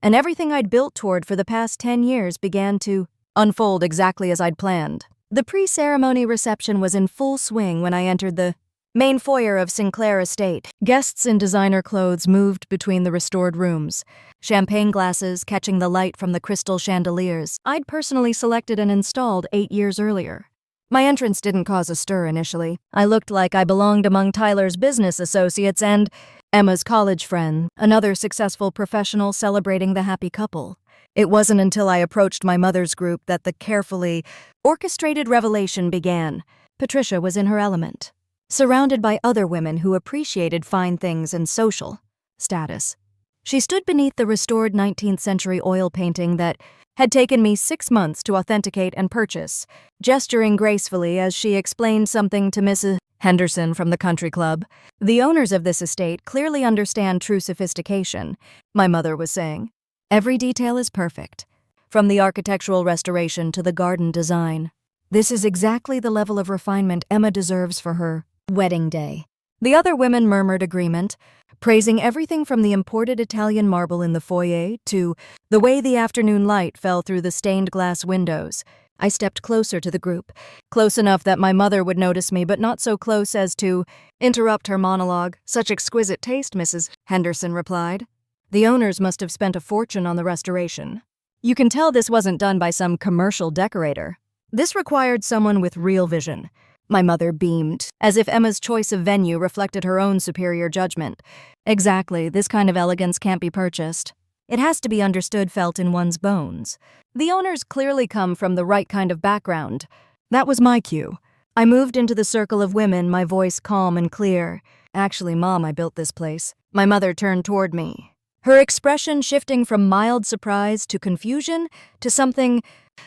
and everything I'd built toward for the past 10 years began to unfold exactly as I'd planned. The pre-ceremony reception was in full swing when I entered the main foyer of Sinclair Estate. Guests in designer clothes moved between the restored rooms, champagne glasses catching the light from the crystal chandeliers I'd personally selected and installed 8 years earlier. My entrance didn't cause a stir initially. I looked like I belonged among Tyler's business associates and Emma's college friend, another successful professional celebrating the happy couple. It wasn't until I approached my mother's group that the carefully orchestrated revelation began. Patricia was in her element, surrounded by other women who appreciated fine things and social status. She stood beneath the restored 19th century oil painting that had taken me 6 months to authenticate and purchase, gesturing gracefully as she explained something to Mrs. Henderson from the country club. The owners of this estate clearly understand true sophistication, my mother was saying. Every detail is perfect, from the architectural restoration to the garden design. This is exactly the level of refinement Emma deserves for her wedding day. The other women murmured agreement, praising everything from the imported Italian marble in the foyer to the way the afternoon light fell through the stained glass windows. I stepped closer to the group, close enough that my mother would notice me, but not so close as to interrupt her monologue. "Such exquisite taste, Mrs. Henderson replied. The owners must have spent a fortune on the restoration. You can tell this wasn't done by some commercial decorator. This required someone with real vision." My mother beamed, as if Emma's choice of venue reflected her own superior judgment. "Exactly, this kind of elegance can't be purchased. It has to be understood, felt in one's bones. The owners clearly come from the right kind of background." That was my cue. I moved into the circle of women, my voice calm and clear. "Actually, Mom, I built this place." My mother turned toward me, her expression shifting from mild surprise to confusion to something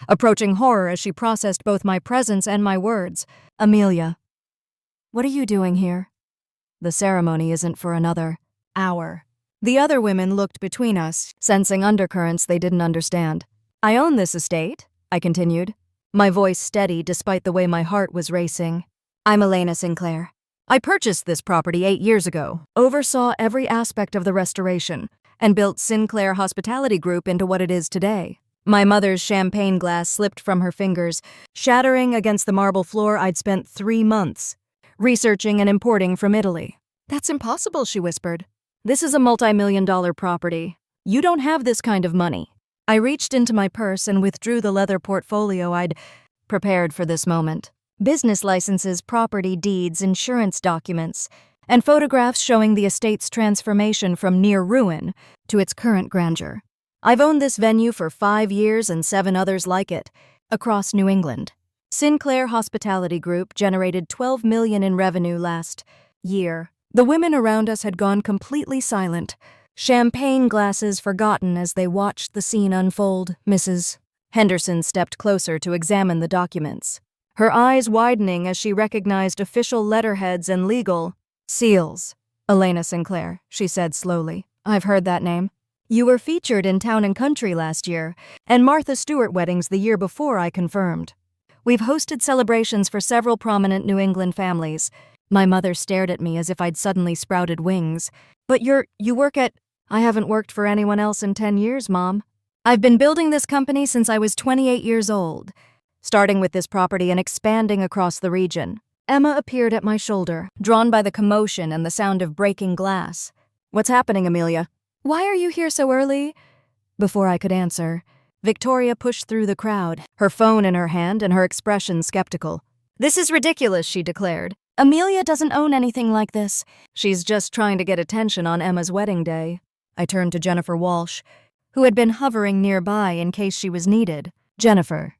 approaching horror as she processed both my presence and my words. "Amelia, what are you doing here? The ceremony isn't for another hour." The other women looked between us, sensing undercurrents they didn't understand. "I own this estate," I continued, my voice steady despite the way my heart was racing. "I'm Elena Sinclair. I purchased this property 8 years ago, oversaw every aspect of the restoration, and built Sinclair Hospitality Group into what it is today." My mother's champagne glass slipped from her fingers, shattering against the marble floor I'd spent 3 months researching and importing from Italy. "That's impossible," she whispered. "This is a multi-million-dollar property. You don't have this kind of money." I reached into my purse and withdrew the leather portfolio I'd prepared for this moment. Business licenses, property deeds, insurance documents, and photographs showing the estate's transformation from near ruin to its current grandeur. I've owned this venue for 5 years and 7 others like it, across New England. Sinclair Hospitality Group generated $12 million in revenue last year. The women around us had gone completely silent, champagne glasses forgotten as they watched the scene unfold. Mrs. Henderson stepped closer to examine the documents, her eyes widening as she recognized official letterheads and legal seals. "Elena Sinclair," she said slowly. "I've heard that name. You were featured in Town and Country last year, and Martha Stewart weddings the year before, I confirmed. We've hosted celebrations for several prominent New England families." My mother stared at me as if I'd suddenly sprouted wings. "But you work at—" "I haven't worked for anyone else in 10 years, Mom. I've been building this company since I was 28 years old, starting with this property and expanding across the region." Emma appeared at my shoulder, drawn by the commotion and the sound of breaking glass. "What's happening, Amelia? Why are you here so early?" Before I could answer, Victoria pushed through the crowd, her phone in her hand and her expression skeptical. "This is ridiculous," she declared. "Amelia doesn't own anything like this. She's just trying to get attention on Emma's wedding day." I turned to Jennifer Walsh, who had been hovering nearby in case she was needed. "Jennifer,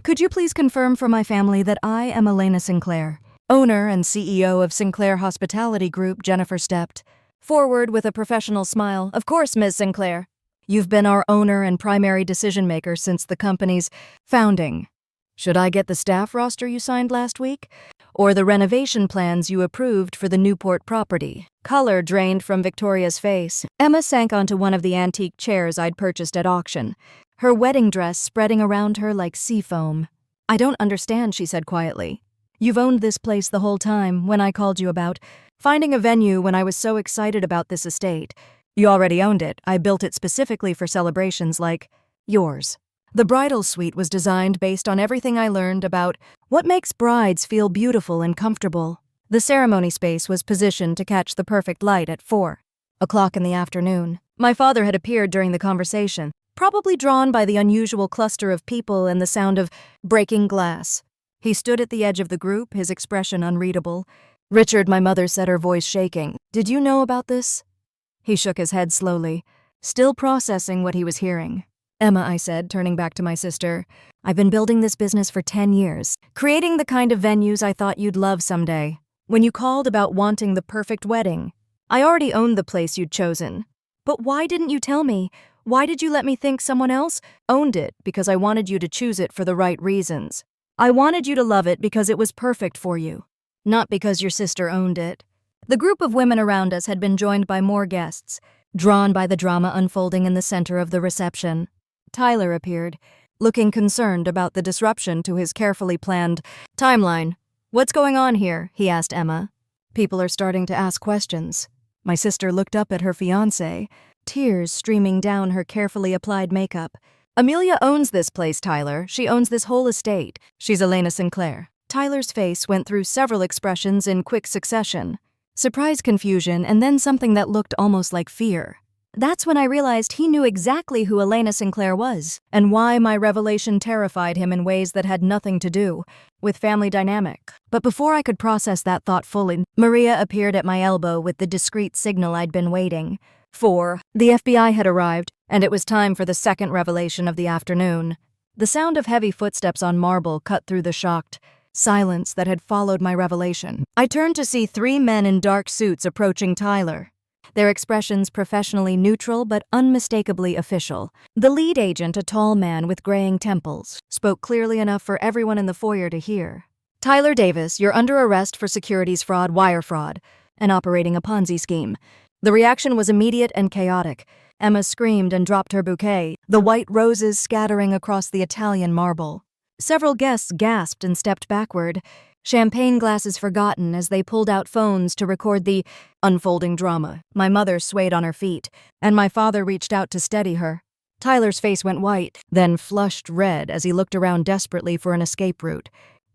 could you please confirm for my family that I am Elena Sinclair, owner and CEO of Sinclair Hospitality Group?" Jennifer stepped forward with a professional smile. "Of course, Ms. Sinclair. You've been our owner and primary decision-maker since the company's founding. Should I get the staff roster you signed last week? Or the renovation plans you approved for the Newport property?" Color drained from Victoria's face. Emma sank onto one of the antique chairs I'd purchased at auction, her wedding dress spreading around her like sea foam. "I don't understand," she said quietly. "You've owned this place the whole time when I called you about finding a venue when I was so excited about this estate. You already owned it. I built it specifically for celebrations like yours. The bridal suite was designed based on everything I learned about what makes brides feel beautiful and comfortable. The ceremony space was positioned to catch the perfect light at 4:00 in the afternoon. My father had appeared during the conversation, probably drawn by the unusual cluster of people and the sound of breaking glass. He stood at the edge of the group, his expression unreadable. "Richard," my mother said, her voice shaking. "Did you know about this?" He shook his head slowly, still processing what he was hearing. "Emma," I said, turning back to my sister, "I've been building this business for 10 years, creating the kind of venues I thought you'd love someday. When you called about wanting the perfect wedding, I already owned the place you'd chosen. But why didn't you tell me? Why did you let me think someone else owned it? Because I wanted you to choose it for the right reasons. I wanted you to love it because it was perfect for you, not because your sister owned it." The group of women around us had been joined by more guests, drawn by the drama unfolding in the center of the reception. Tyler appeared, looking concerned about the disruption to his carefully planned timeline. "What's going on here?" he asked Emma. "People are starting to ask questions." My sister looked up at her fiancé, tears streaming down her carefully applied makeup. "Amelia owns this place, Tyler. She owns this whole estate. She's Elena Sinclair." Tyler's face went through several expressions in quick succession. Surprise, confusion, and then something that looked almost like fear. That's when I realized he knew exactly who Elena Sinclair was, and why my revelation terrified him in ways that had nothing to do with family dynamic. But before I could process that thought fully, Maria appeared at my elbow with the discreet signal I'd been waiting for. The FBI had arrived, and it was time for the second revelation of the afternoon. The sound of heavy footsteps on marble cut through the shocked silence that had followed my revelation. I turned to see 3 men in dark suits approaching Tyler, their expressions professionally neutral but unmistakably official. The lead agent, a tall man with graying temples, spoke clearly enough for everyone in the foyer to hear. "Tyler Davis, you're under arrest for securities fraud, wire fraud, and operating a Ponzi scheme." The reaction was immediate and chaotic. Emma screamed and dropped her bouquet, the white roses scattering across the Italian marble. Several guests gasped and stepped backward, champagne glasses forgotten as they pulled out phones to record the unfolding drama. My mother swayed on her feet, and my father reached out to steady her. Tyler's face went white, then flushed red as he looked around desperately for an escape route.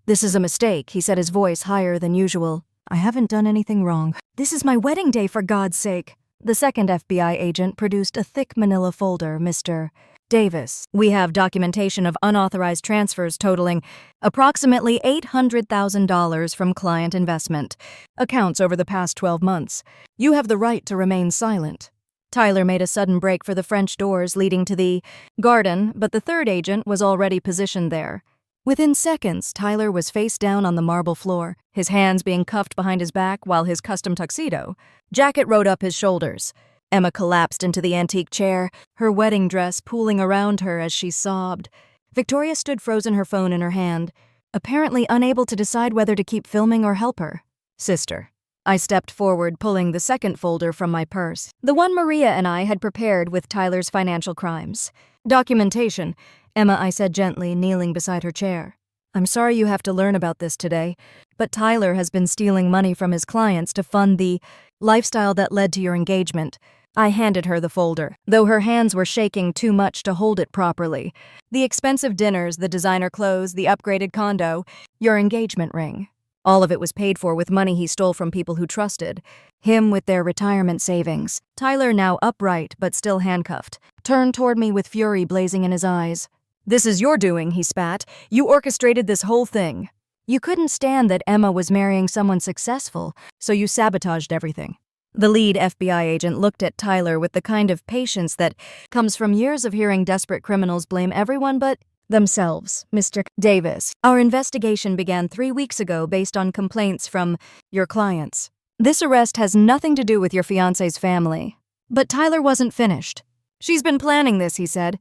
"This is a mistake," he said, his voice higher than usual. "I haven't done anything wrong. This is my wedding day, for God's sake." The second FBI agent produced a thick manila folder. "Mr. Davis, we have documentation of unauthorized transfers totaling approximately $800,000 from client investment accounts over the past 12 months. You have the right to remain silent." Tyler made a sudden break for the French doors leading to the garden, but the third agent was already positioned there. Within seconds, Tyler was face down on the marble floor, his hands being cuffed behind his back while his custom tuxedo jacket rode up his shoulders. Emma collapsed into the antique chair, her wedding dress pooling around her as she sobbed. Victoria stood frozen, her phone in her hand, apparently unable to decide whether to keep filming or help her. "Sister." I stepped forward, pulling the second folder from my purse, the one Maria and I had prepared with Tyler's financial crimes. "Documentation," Emma, I said gently, kneeling beside her chair. "I'm sorry you have to learn about this today, but Tyler has been stealing money from his clients to fund the lifestyle that led to your engagement." I handed her the folder, though her hands were shaking too much to hold it properly. "The expensive dinners, the designer clothes, the upgraded condo, your engagement ring. All of it was paid for with money he stole from people who trusted him with their retirement savings." Tyler, now upright but still handcuffed, turned toward me with fury blazing in his eyes. "This is your doing," he spat. "You orchestrated this whole thing. You couldn't stand that Emma was marrying someone successful, so you sabotaged everything." The lead FBI agent looked at Tyler with the kind of patience that comes from years of hearing desperate criminals blame everyone but themselves. "Mr. Davis, our investigation began 3 weeks ago based on complaints from your clients. This arrest has nothing to do with your fiancé's family." But Tyler wasn't finished. "She's been planning this," he said,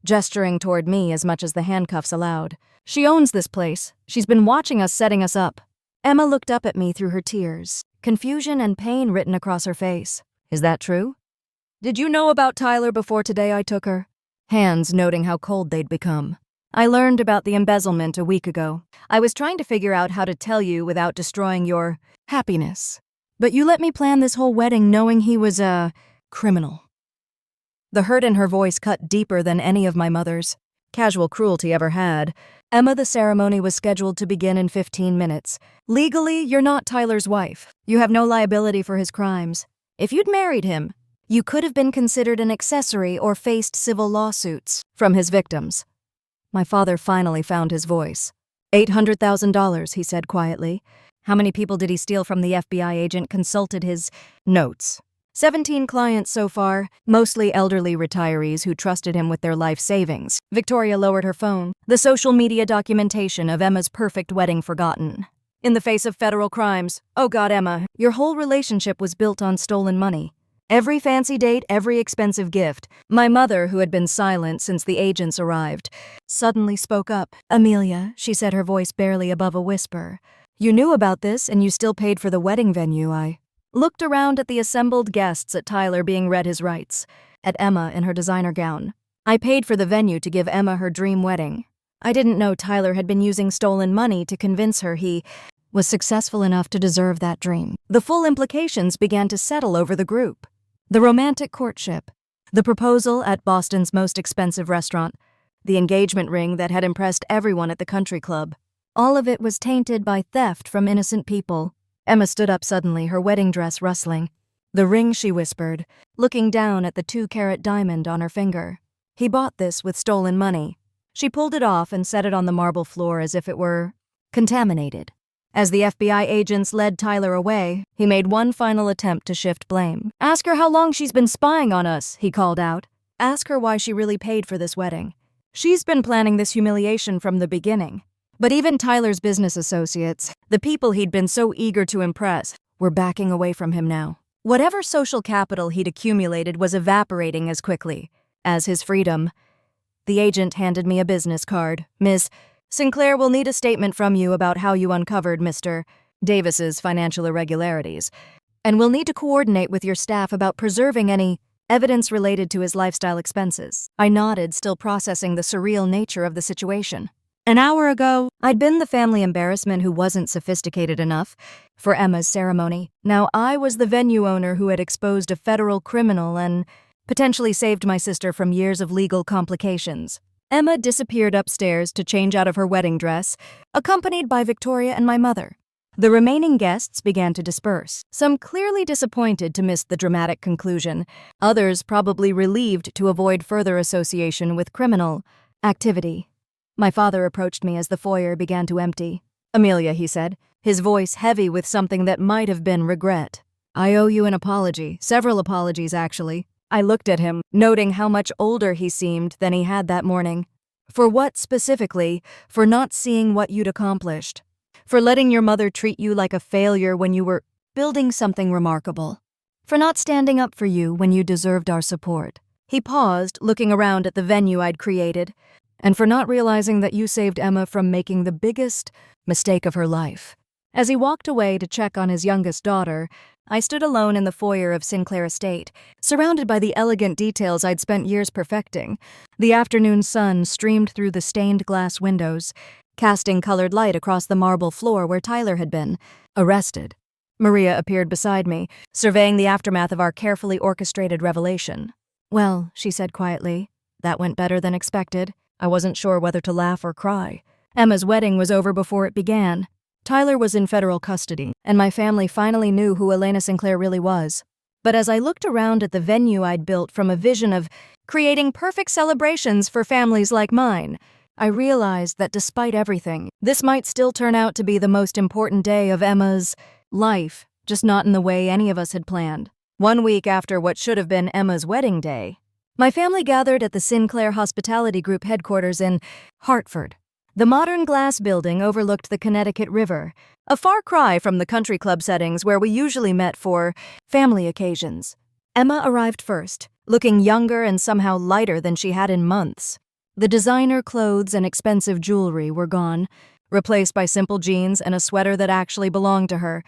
gesturing toward me as much as the handcuffs allowed. "She owns this place. She's been watching us, setting us up." Emma looked up at me through her tears, confusion and pain written across her face. "Is that true? Did you know about Tyler before today I took her?" Hands noting how cold they'd become. "I learned about the embezzlement a week ago. I was trying to figure out how to tell you without destroying your happiness. But you let me plan this whole wedding knowing he was a criminal." The hurt in her voice cut deeper than any of my mother's casual cruelty ever had. "Emma, the ceremony was scheduled to begin in 15 minutes. Legally, you're not Tyler's wife. You have no liability for his crimes. If you'd married him, you could have been considered an accessory or faced civil lawsuits from his victims." My father finally found his voice. $800,000, he said quietly. How many people did he steal from? The FBI agent consulted his notes. 17 clients so far, mostly elderly retirees who trusted him with their life savings. Victoria lowered her phone. "The social media documentation of Emma's perfect wedding forgotten. In the face of federal crimes. Oh God, Emma, your whole relationship was built on stolen money. Every fancy date, every expensive gift." My mother, who had been silent since the agents arrived, suddenly spoke up. "Amelia," she said, her voice barely above a whisper. "You knew about this and you still paid for the wedding venue." I looked around at the assembled guests, at Tyler being read his rights, at Emma in her designer gown. I paid for the venue to give Emma her dream wedding. I didn't know Tyler had been using stolen money to convince her he was successful enough to deserve that dream. The full implications began to settle over the group. The romantic courtship, the proposal at Boston's most expensive restaurant, the engagement ring that had impressed everyone at the country club. All of it was tainted by theft from innocent people. Emma stood up suddenly, her wedding dress rustling. "The ring," she whispered, looking down at the 2-carat diamond on her finger. "He bought this with stolen money." She pulled it off and set it on the marble floor as if it were contaminated. As the FBI agents led Tyler away, he made one final attempt to shift blame. "Ask her how long she's been spying on us," he called out. "Ask her why she really paid for this wedding. She's been planning this humiliation from the beginning." But even Tyler's business associates, the people he'd been so eager to impress, were backing away from him now. Whatever social capital he'd accumulated was evaporating as quickly as his freedom. The agent handed me a business card. "Miss Sinclair will need a statement from you about how you uncovered Mr. Davis's financial irregularities, and will need to coordinate with your staff about preserving any evidence related to his lifestyle expenses." I nodded, still processing the surreal nature of the situation. An hour ago, I'd been the family embarrassment who wasn't sophisticated enough for Emma's ceremony. Now I was the venue owner who had exposed a federal criminal and potentially saved my sister from years of legal complications. Emma disappeared upstairs to change out of her wedding dress, accompanied by Victoria and my mother. The remaining guests began to disperse, some clearly disappointed to miss the dramatic conclusion, others probably relieved to avoid further association with criminal activity. My father approached me as the foyer began to empty. "Amelia," he said, his voice heavy with something that might have been regret. "I owe you an apology, several apologies actually." I looked at him, noting how much older he seemed than he had that morning. "For what specifically? For not seeing what you'd accomplished. For letting your mother treat you like a failure when you were building something remarkable. For not standing up for you when you deserved our support." He paused, looking around at the venue I'd created. "And for not realizing that you saved Emma from making the biggest mistake of her life." As he walked away to check on his youngest daughter, I stood alone in the foyer of Sinclair Estate, surrounded by the elegant details I'd spent years perfecting. The afternoon sun streamed through the stained glass windows, casting colored light across the marble floor where Tyler had been arrested. Maria appeared beside me, surveying the aftermath of our carefully orchestrated revelation. "Well," she said quietly, "that went better than expected. I wasn't sure whether to laugh or cry. Emma's wedding was over before it began. Tyler was in federal custody, and my family finally knew who Elena Sinclair really was. But as I looked around at the venue I'd built from a vision of creating perfect celebrations for families like mine, I realized that despite everything, this might still turn out to be the most important day of Emma's life, just not in the way any of us had planned. 1 week after what should have been Emma's wedding day, my family gathered at the Sinclair Hospitality Group headquarters in Hartford. The modern glass building overlooked the Connecticut River, a far cry from the country club settings where we usually met for family occasions. Emma arrived first, looking younger and somehow lighter than she had in months. The designer clothes and expensive jewelry were gone, replaced by simple jeans and a sweater that actually belonged to her,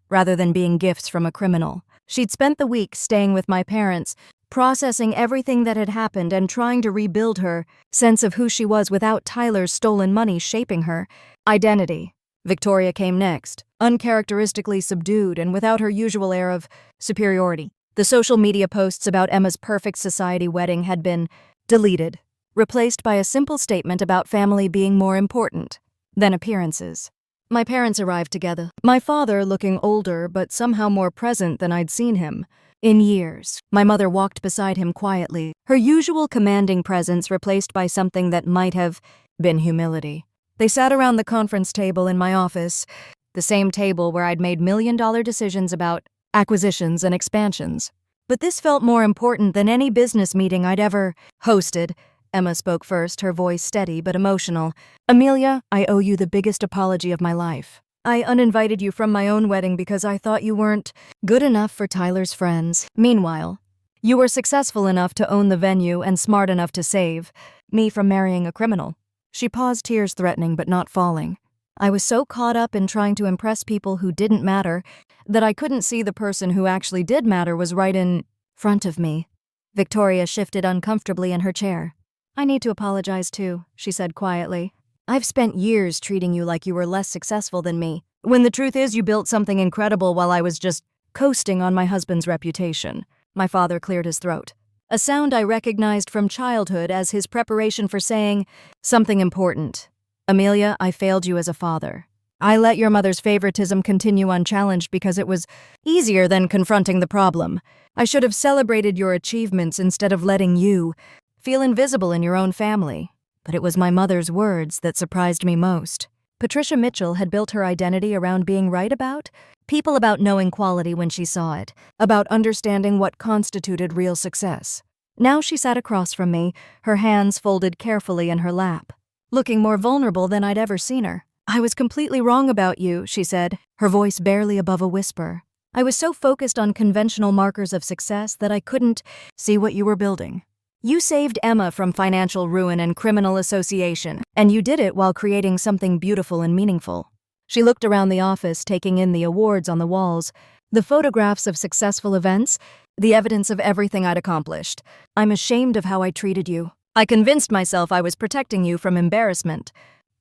rather than being gifts from a criminal. She'd spent the week staying with my parents, processing everything that had happened and trying to rebuild her sense of who she was without Tyler's stolen money shaping her identity. Victoria came next, uncharacteristically subdued and without her usual air of superiority. The social media posts about Emma's perfect society wedding had been deleted, replaced by a simple statement about family being more important than appearances. My parents arrived together, my father looking older but somehow more present than I'd seen him in years. My mother walked beside him quietly, her usual commanding presence replaced by something that might have been humility. They sat around the conference table in my office, the same table where I'd made million-dollar decisions about acquisitions and expansions. But this felt more important than any business meeting I'd ever hosted. Emma spoke first, her voice steady but emotional. "Amelia, I owe you the biggest apology of my life. I uninvited you from my own wedding because I thought you weren't good enough for Tyler's friends. Meanwhile, you were successful enough to own the venue and smart enough to save me from marrying a criminal." She paused, tears threatening but not falling. I was so caught up in trying to impress people who didn't matter that I couldn't see the person who actually did matter was right in front of me. Victoria shifted uncomfortably in her chair. I need to apologize too, she said quietly. I've spent years treating you like you were less successful than me, when the truth is you built something incredible while I was just coasting on my husband's reputation. My father cleared his throat, a sound I recognized from childhood as his preparation for saying something important. Amelia, I failed you as a father. I let your mother's favoritism continue unchallenged because it was easier than confronting the problem. I should have celebrated your achievements instead of letting you feel invisible in your own family. But it was my mother's words that surprised me most. Patricia Mitchell had built her identity around being right about people, about knowing quality when she saw it, about understanding what constituted real success. Now she sat across from me, her hands folded carefully in her lap, looking more vulnerable than I'd ever seen her. I was completely wrong about you, she said, her voice barely above a whisper. I was so focused on conventional markers of success that I couldn't see what you were building. You saved Emma from financial ruin and criminal association, and you did it while creating something beautiful and meaningful. She looked around the office, taking in the awards on the walls, the photographs of successful events, the evidence of everything I'd accomplished. I'm ashamed of how I treated you. I convinced myself I was protecting you from embarrassment,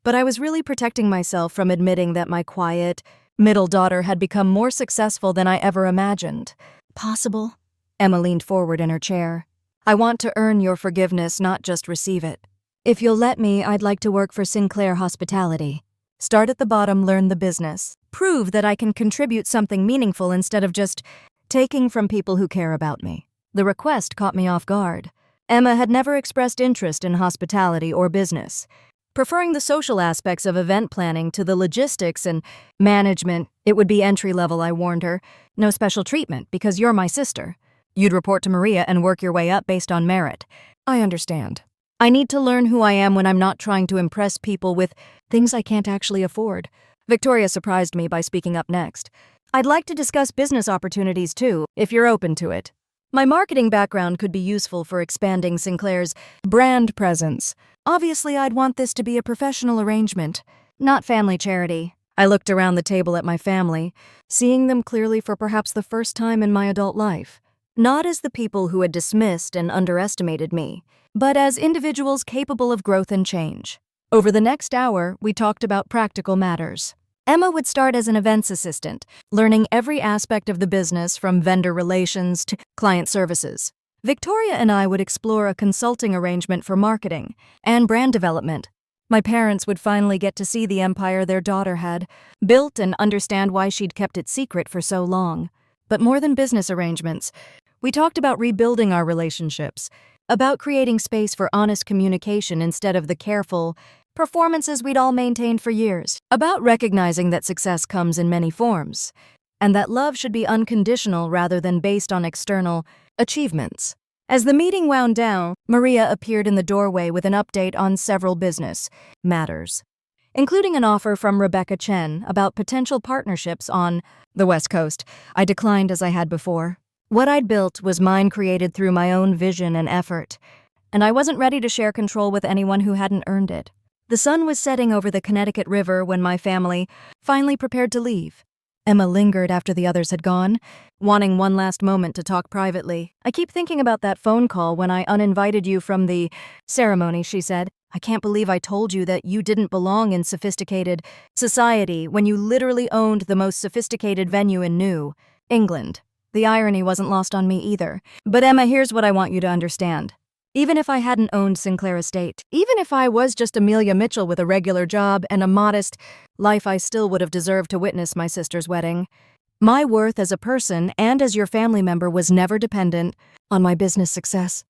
but I was really protecting myself from admitting that my quiet, middle daughter had become more successful than I ever imagined. Possible? Emma leaned forward in her chair. I want to earn your forgiveness, not just receive it. If you'll let me, I'd like to work for Sinclair Hospitality. Start at the bottom, learn the business. Prove that I can contribute something meaningful instead of just taking from people who care about me. The request caught me off guard. Emma had never expressed interest in hospitality or business, preferring the social aspects of event planning to the logistics and management. It would be entry level, I warned her. No special treatment because you're my sister. You'd report to Maria and work your way up based on merit. I understand. I need to learn who I am when I'm not trying to impress people with things I can't actually afford. Victoria surprised me by speaking up next. I'd like to discuss business opportunities too, if you're open to it. My marketing background could be useful for expanding Sinclair's brand presence. Obviously, I'd want this to be a professional arrangement, not family charity. I looked around the table at my family, seeing them clearly for perhaps the first time in my adult life. Not as the people who had dismissed and underestimated me, but as individuals capable of growth and change. Over the next hour, we talked about practical matters. Emma would start as an events assistant, learning every aspect of the business from vendor relations to client services. Victoria and I would explore a consulting arrangement for marketing and brand development. My parents would finally get to see the empire their daughter had built and understand why she'd kept it secret for so long. But more than business arrangements, we talked about rebuilding our relationships, about creating space for honest communication instead of the careful performances we'd all maintained for years, about recognizing that success comes in many forms, and that love should be unconditional rather than based on external achievements. As the meeting wound down, Maria appeared in the doorway with an update on several business matters, including an offer from Rebecca Chen about potential partnerships on the West Coast. I declined as I had before. What I'd built was mine, created through my own vision and effort, and I wasn't ready to share control with anyone who hadn't earned it. The sun was setting over the Connecticut River when my family finally prepared to leave. Emma lingered after the others had gone, wanting one last moment to talk privately. I keep thinking about that phone call when I uninvited you from the ceremony, she said. I can't believe I told you that you didn't belong in sophisticated society when you literally owned the most sophisticated venue in New England. The irony wasn't lost on me either. But Emma, here's what I want you to understand. Even if I hadn't owned Sinclair Estate, even if I was just Amelia Mitchell with a regular job and a modest life, I still would have deserved to witness my sister's wedding. My worth as a person and as your family member was never dependent on my business success.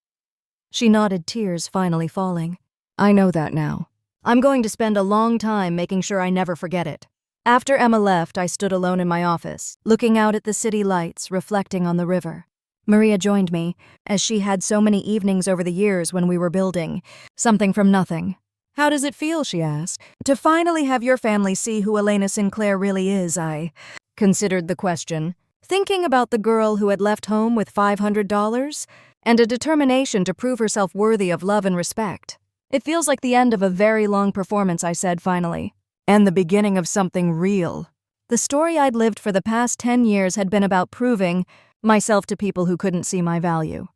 She nodded, tears finally falling. I know that now. I'm going to spend a long time making sure I never forget it. After Emma left, I stood alone in my office, looking out at the city lights, reflecting on the river. Maria joined me, as she had so many evenings over the years when we were building something from nothing. How does it feel, she asked, to finally have your family see who Elena Sinclair really is? I considered the question, thinking about the girl who had left home with $500 and a determination to prove herself worthy of love and respect. It feels like the end of a very long performance, I said finally, and the beginning of something real. The story I'd lived for the past 10 years had been about proving myself to people who couldn't see my value.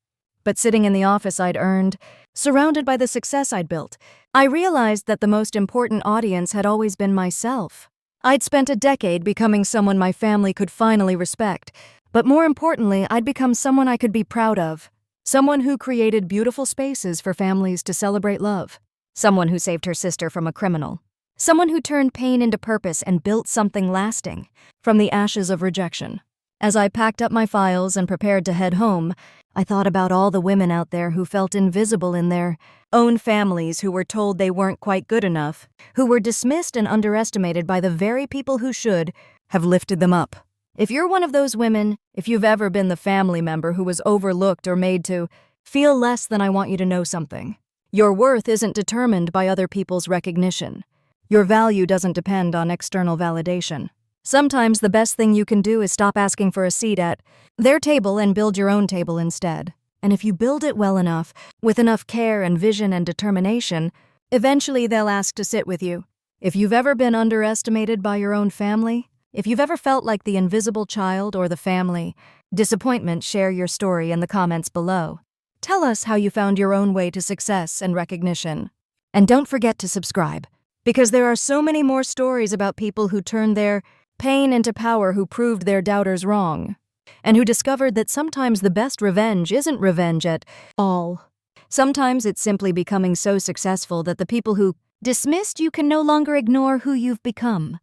But sitting in the office I'd earned, surrounded by the success I'd built, I realized that the most important audience had always been myself. I'd spent a decade becoming someone my family could finally respect, but more importantly, I'd become someone I could be proud of. Someone who created beautiful spaces for families to celebrate love. Someone who saved her sister from a criminal. Someone who turned pain into purpose and built something lasting from the ashes of rejection. As I packed up my files and prepared to head home, I thought about all the women out there who felt invisible in their own families, who were told they weren't quite good enough, who were dismissed and underestimated by the very people who should have lifted them up. If you're one of those women, if you've ever been the family member who was overlooked or made to feel less than, I want you to know something. Your worth isn't determined by other people's recognition. Your value doesn't depend on external validation. Sometimes the best thing you can do is stop asking for a seat at their table and build your own table instead. And if you build it well enough, with enough care and vision and determination, eventually they'll ask to sit with you. If you've ever been underestimated by your own family, if you've ever felt like the invisible child or the family disappointment, share your story in the comments below. Tell us how you found your own way to success and recognition. And don't forget to subscribe, because there are so many more stories about people who turned their pain into power, who proved their doubters wrong, and who discovered that sometimes the best revenge isn't revenge at all. Sometimes it's simply becoming so successful that the people who dismissed you can no longer ignore who you've become.